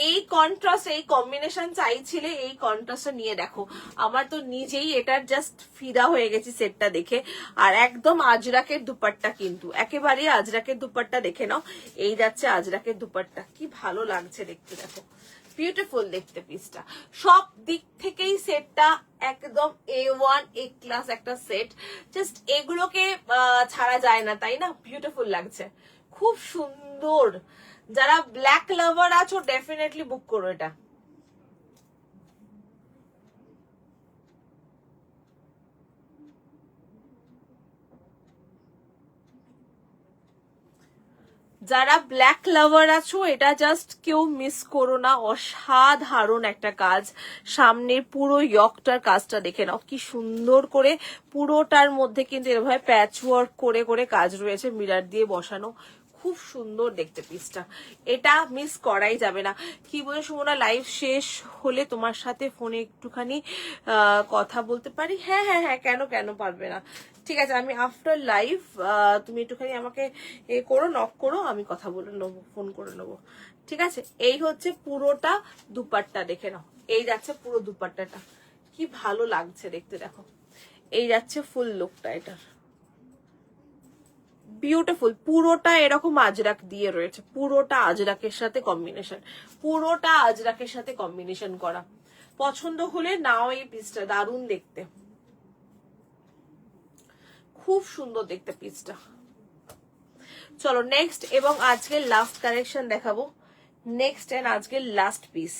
B: এই কন্ট্রাস্ট, এই কম্বিনেশন চাইছিলে, এই কন্ট্রাস্টটা নিয়ে দেখো। আমার তো নিজেই এটার জাস্ট ফিদা হয়ে গেছি সেটটা দেখে। আর একদম আজরাকের দুপাট্টা, কিন্তু একেবারে আজরাকের দুপাট্টা দেখে নাও। এই যাচ্ছে আজরাকের দুপাট্টা, কি ভালো লাগছে দেখতে, দেখো বিউটিফুল দেখতে পিসটা। সব দিক থেকেই সেটটা একদম A1 A ক্লাস একটা সেট। জাস্ট এগুলোকে ছাড়া যায় না, তাই না? বিউটিফুল লাগছে, খুব সুন্দর। যারা ব্ল্যাক লাভার আছো ডেফিনেটলি বুক করো এটা। যারা ব্ল্যাক লাভার আছো এটা জাস্ট কেউ মিস করো না, অসাধারণ একটা কাজ। সামনের পুরো ইয়কটার কাজটা দেখে নাও, কি সুন্দর করে পুরোটার মধ্যে কিন্তু এভাবে প্যাচ ওয়ার্ক করে করে কাজ রয়েছে, মিরর দিয়ে বসানো, খুব সুন্দর দেখতে পিসটা। এটা মিস করাই যাবে না। কি বলে সুমনা, লাইভ শেষ হলে তোমার সাথে ফোনে একটুখানি কথা বলতে পারি? হ্যাঁ হ্যাঁ হ্যাঁ, কেন কেন পারবে না, ঠিক আছে। আমি আফটার লাইভ তুমি একটুখানি আমাকে এ করো, নক করো, আমি কথা বলে নেবো, ফোন করে নেবো, ঠিক আছে। এই হচ্ছে পুরোটা দুপাট্টা, দেখে নাও। এই যাচ্ছে পুরো দুপাট্টাটা, কি ভালো লাগছে দেখতে, দেখো। এই যাচ্ছে ফুল লুকটা এটার, বিউটিফুল। পুরোটা এরকম আজরাক দিয়ে রয়েছে, পুরোটা আজরাকের সাথে কম্বিনেশন, পুরোটা আজরাকের সাথে কম্বিনেশন করা। পছন্দ হলে নাও এই পিসটা, দারুণ দেখতে, খুব সুন্দর দেখতে পিসটা। চলো নেক্সট এবং আজকের লাস্ট কালেকশন দেখাবো, নেক্সট এন্ড আজকের লাস্ট পিস।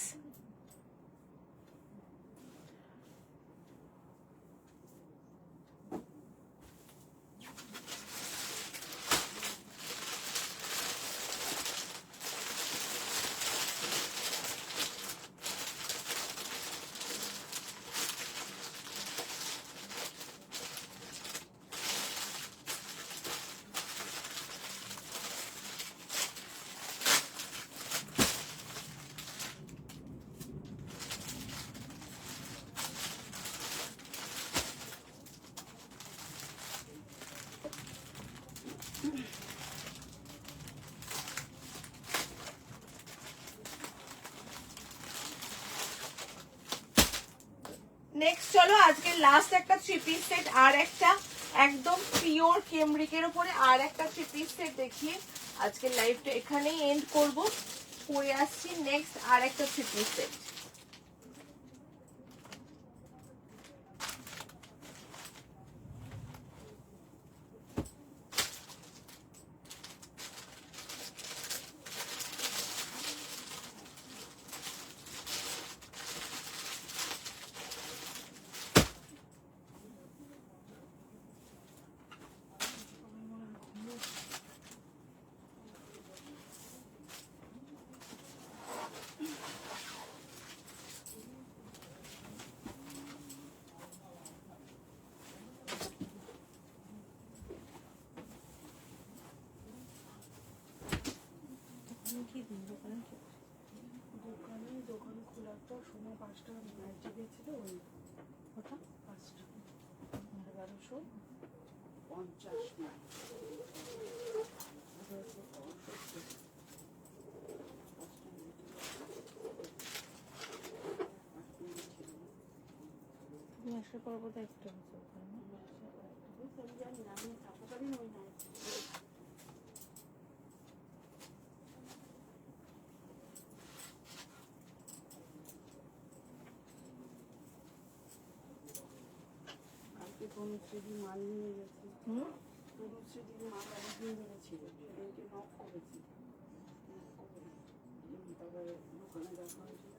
B: নেক্সট চলো আজকে লাস্ট একটা 3 পিস সেট, আর একটা একদম পিওর কেমব্রিকের উপরে আর একটা 3 পিস সেট দেখিয়ে আজকে লাইভটা এখানেই এন্ড করব। পরে আসছি নেক্সট আর একটা 3 পিস সেট।
A: দোকান খোলার তো সময় 5টা নাইটে গেছিল, ওই কথা 5টা 1150 তুমি আসার পর বোধ একটা আমি জানি না, আমি থাকাকালীন ওই নাইট তনুশ্রী মাল নিয়ে গেছে। তনুশ্রী মাল অনেক নিয়ে গেছিল, সেদিনকে নক করেছি, তারপরে দোকানে দেখা হয়েছিল।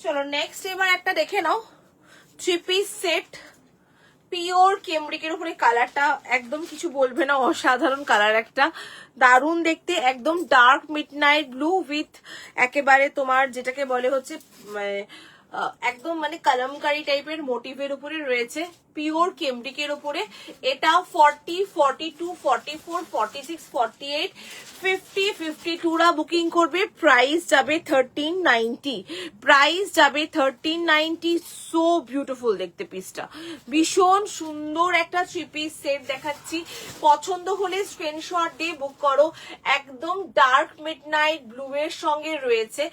B: চলো নেক্সট এবার একটা দেখে নাও 3 পিস সেট পিওর কেমব্রিকের উপরে। কালারটা একদম কিছু বলবে না, অসাধারণ কালার, একটা দারুণ দেখতে, একদম ডার্ক মিডনাইট ব্লু উইথ একেবারে তোমার যেটাকে বলে হচ্ছে একদম মানে কালামকারি টাইপের মোটিভের উপরে রয়েছে, পিওর কেমব্রিকের উপরে। এটা 40, 42, 44, 46, 48, 50, 52 রা বুকিং করবে। প্রাইস যাবে 1390, প্রাইস যাবে 1390। সো বিউটিফুল দেখতে পিসটা, ভীষণ সুন্দর একটা 3 পিস সেট দেখাচ্ছি। পছন্দ হলে স্ক্রিনশট দিয়ে বুক করো। একদম ডার্ক মিডনাইট ব্লু এর সঙ্গে রয়েছে।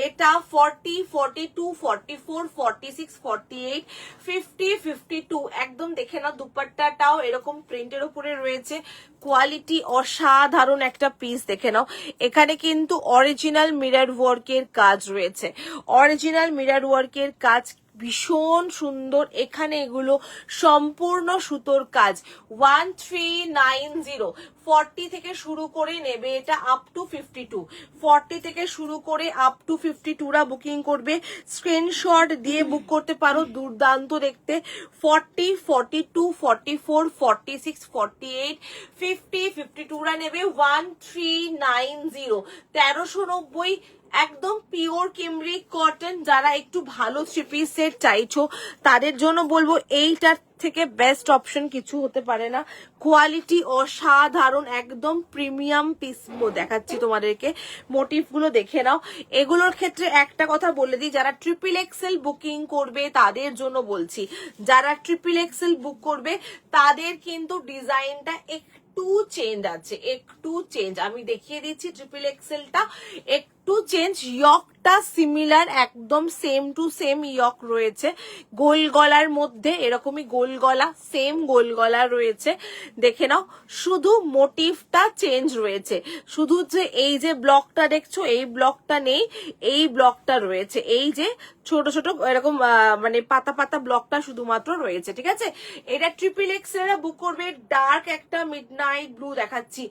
B: এটা 40, 42, 44, 46, 48, 50, 52 একদম দেখে নাও। দুপাট্টাটাও এরকম প্রিন্টের উপরে রয়েছে, কোয়ালিটি অসাধারণ একটা পিস দেখে নাও। এখানে কিন্তু অরিজিনাল মিরর ওয়ার্কের কাজ রয়েছে, অরিজিনাল মিরর ওয়ার্কের কাজ ভীষণ সুন্দর। এখানে এগুলো সম্পূর্ণ সুতোর কাজ। 1390, 40 থেকে শুরু করে নেবে এটা আপ টু 52, 40 থেকে শুরু করে আপ টু 52 রা বুকিং করবে। স্ক্রিনশট দিয়ে বুক করতে পারো, দুর্দান্ত দেখতে। 40, 42, 44, 46, 48, 50, 52 রা নেবে 1390, 1390। একদম পিওর কেমব্রিক কটন। যারা একটু ভালো 3 পিস সেট চাইছো তাদের জন্য বলবো এইটার থেকে বেস্ট অপশন কিছু হতে পারে না। কোয়ালিটি অসাধারণ, একদম প্রিমিয়াম পিস দেখাচ্ছি তোমাদেরকে। মোটিভ গুলো দেখে নাও। এগুলোর ক্ষেত্রে একটা কথা বলে দিই, যারা XXL বুকিং করবে তাদের জন্য বলছি, যারা XXL বুক করবে তাদের কিন্তু ডিজাইনটা একটু চেঞ্জ আছে, একটু চেঞ্জ। আমি দেখিয়ে দিচ্ছি XXL টা একটু চেঞ্জ। ইয়কটা সিমিলার, একদম সেম টু সেম ইয়ক রয়েছে। গোল গলার মধ্যে এরকমই গোল গলা, সেম গোল গলা রয়েছে, দেখে নাও। শুধু মোটিভটা চেঞ্জ রয়েছে, শুধু যে এই যে ব্লকটা দেখছো এই ব্লকটা নেই, এই ব্লকটা রয়েছে। এই যে ছোট ছোট এরকম মানে পাতা পাতা ব্লকটা শুধুমাত্র রয়েছে, ঠিক আছে। এটা XXL বুক করবে। ডার্ক একটা মিডনাইট ব্লু দেখাচ্ছি,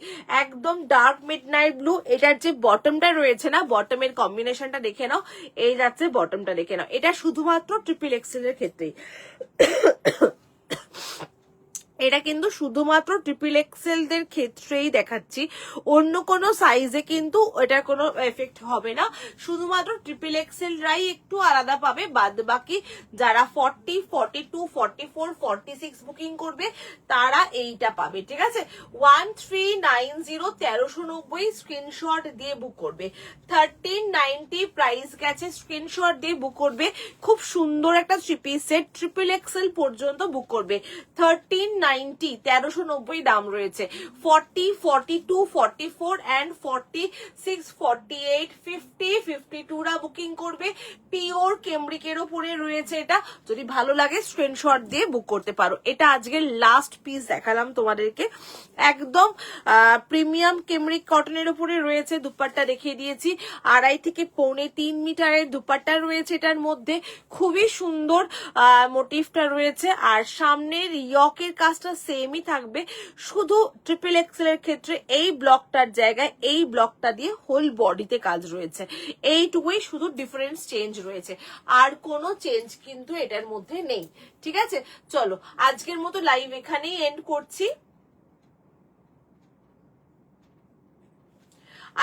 B: একদম ডার্ক মিডনাইট ব্লু। এটার যে বটমটা রয়েছে না, বটমের কম্বিনেশনটা দেখে নাও। এই যাচ্ছে বটমটা দেখে নাও। এটা শুধুমাত্র XXL এর ক্ষেত্রেই, এটা কিন্তু শুধুমাত্র XXL দের ক্ষেত্রেই দেখাচ্ছি। অন্য কোনো সাইজে কিন্তু এটার কোনো এফেক্ট হবে না। শুধুমাত্র XXL রাই একটু আলাদা পাবে, বাদ বাকি যারা 40, 42, 44, 46 বুকিং করবে তারা এইটা পাবে, ঠিক আছে। 1390, 1390 স্ক্রিনশট দিয়ে বুক করবে। 1390 প্রাইস গেছে, স্ক্রিনশট দিয়ে বুক করবে। খুব সুন্দর একটা 3 পিস সেট, XXL পর্যন্ত বুক করবে। 1390 1390, 1390 দাম রয়েছে। 40, 42, 44 and 46, 48, 50, 52 রা বুকিং করবে। পিওর কেমব্রিকের উপরে রয়েছে এটা, যদি ভালো লাগে স্ক্রিনশট দিয়ে বুক করতে পারো। এটা আজকের লাস্ট পিস দেখালাম তোমাদেরকে, একদম প্রিমিয়াম কেমব্রিক কটনের উপরে রয়েছে। দুপাট্টা দেখিয়ে দিয়েছি, 2.5 থেকে 3.25 মিটারের দুপাট্টা রয়েছে এটার মধ্যে, খুবই সুন্দর মোটিভটা রয়েছে। আর সামনের ইয়কের কাজটা সেমই থাকবে, শুধু ট্রিপল এক্সেল এর ক্ষেত্রে এই ব্লকটার জায়গায় এই ব্লকটা দিয়ে হোল বডিতে কাজ রয়েছে, এইটুকুই শুধু ডিফারেন্স চেঞ্জ রয়েছে, আর কোনো চেঞ্জ কিন্তু এটার মধ্যে নেই। ঠিক আছে, চলো আজকের মতো লাইভ এখানেই এন্ড করছি।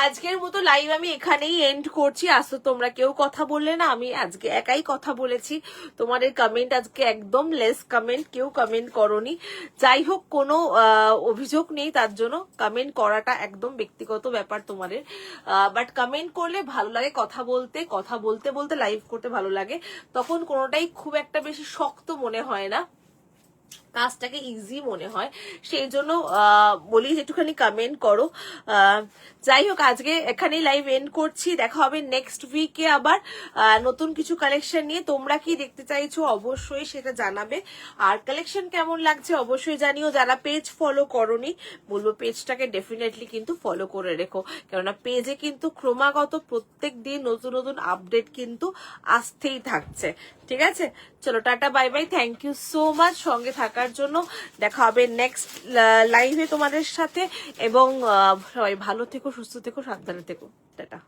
B: আজকের মতো লাইভ আমি এখানেই এন্ড করছি। আসো তোমরা কেউ কথা বললে না, আমি আজকে একাই কথা বলেছি। তোমাদের কমেন্ট আজকে একদম লেস কমেন্ট, কেউ কমেন্ট করোনি। যাই হোক, কোনো অভিযোগ নেই তার জন্য, কমেন্ট করাটা একদম ব্যক্তিগত ব্যাপার তোমাদের, বাট কমেন্ট করলে ভালো লাগে কথা বলতে, কথা বলতে বলতে লাইভ করতে ভালো লাগে, তখন কোনোটাই খুব একটা বেশি শক্ত মনে হয় না, কাজটাকে ইজি মনে হয়। সেই জন্য বলি যে একটুখানি কমেন্ট করো। যাই হোক, আজকে এখানেই লাইভ এন্ড করছি। দেখা হবে নেক্সট উইকে আবার নতুন কিছু কালেকশন নিয়ে। তোমরা কি দেখতে চাইছো অবশ্যই সেটা জানাবে, আর কালেকশন কেমন লাগছে অবশ্যই জানিও। যারা পেজ ফলো করোনি, বলবো পেজটাকে ডেফিনেটলি কিন্তু ফলো করে রেখো, কেননা পেজে কিন্তু ক্রমাগত প্রত্যেক দিন নতুন নতুন আপডেট কিন্তু আসতেই থাকছে। ঠিক আছে, চলো tata bye bye, thank you so much সঙ্গে থাকার জন্য। দেখা হবে নেক্সট লাইভে তোমাদের সাথে, এবং সবাই ভালো থেকো, সুস্থ থেকো, সাবধানে থেকো, টাটা।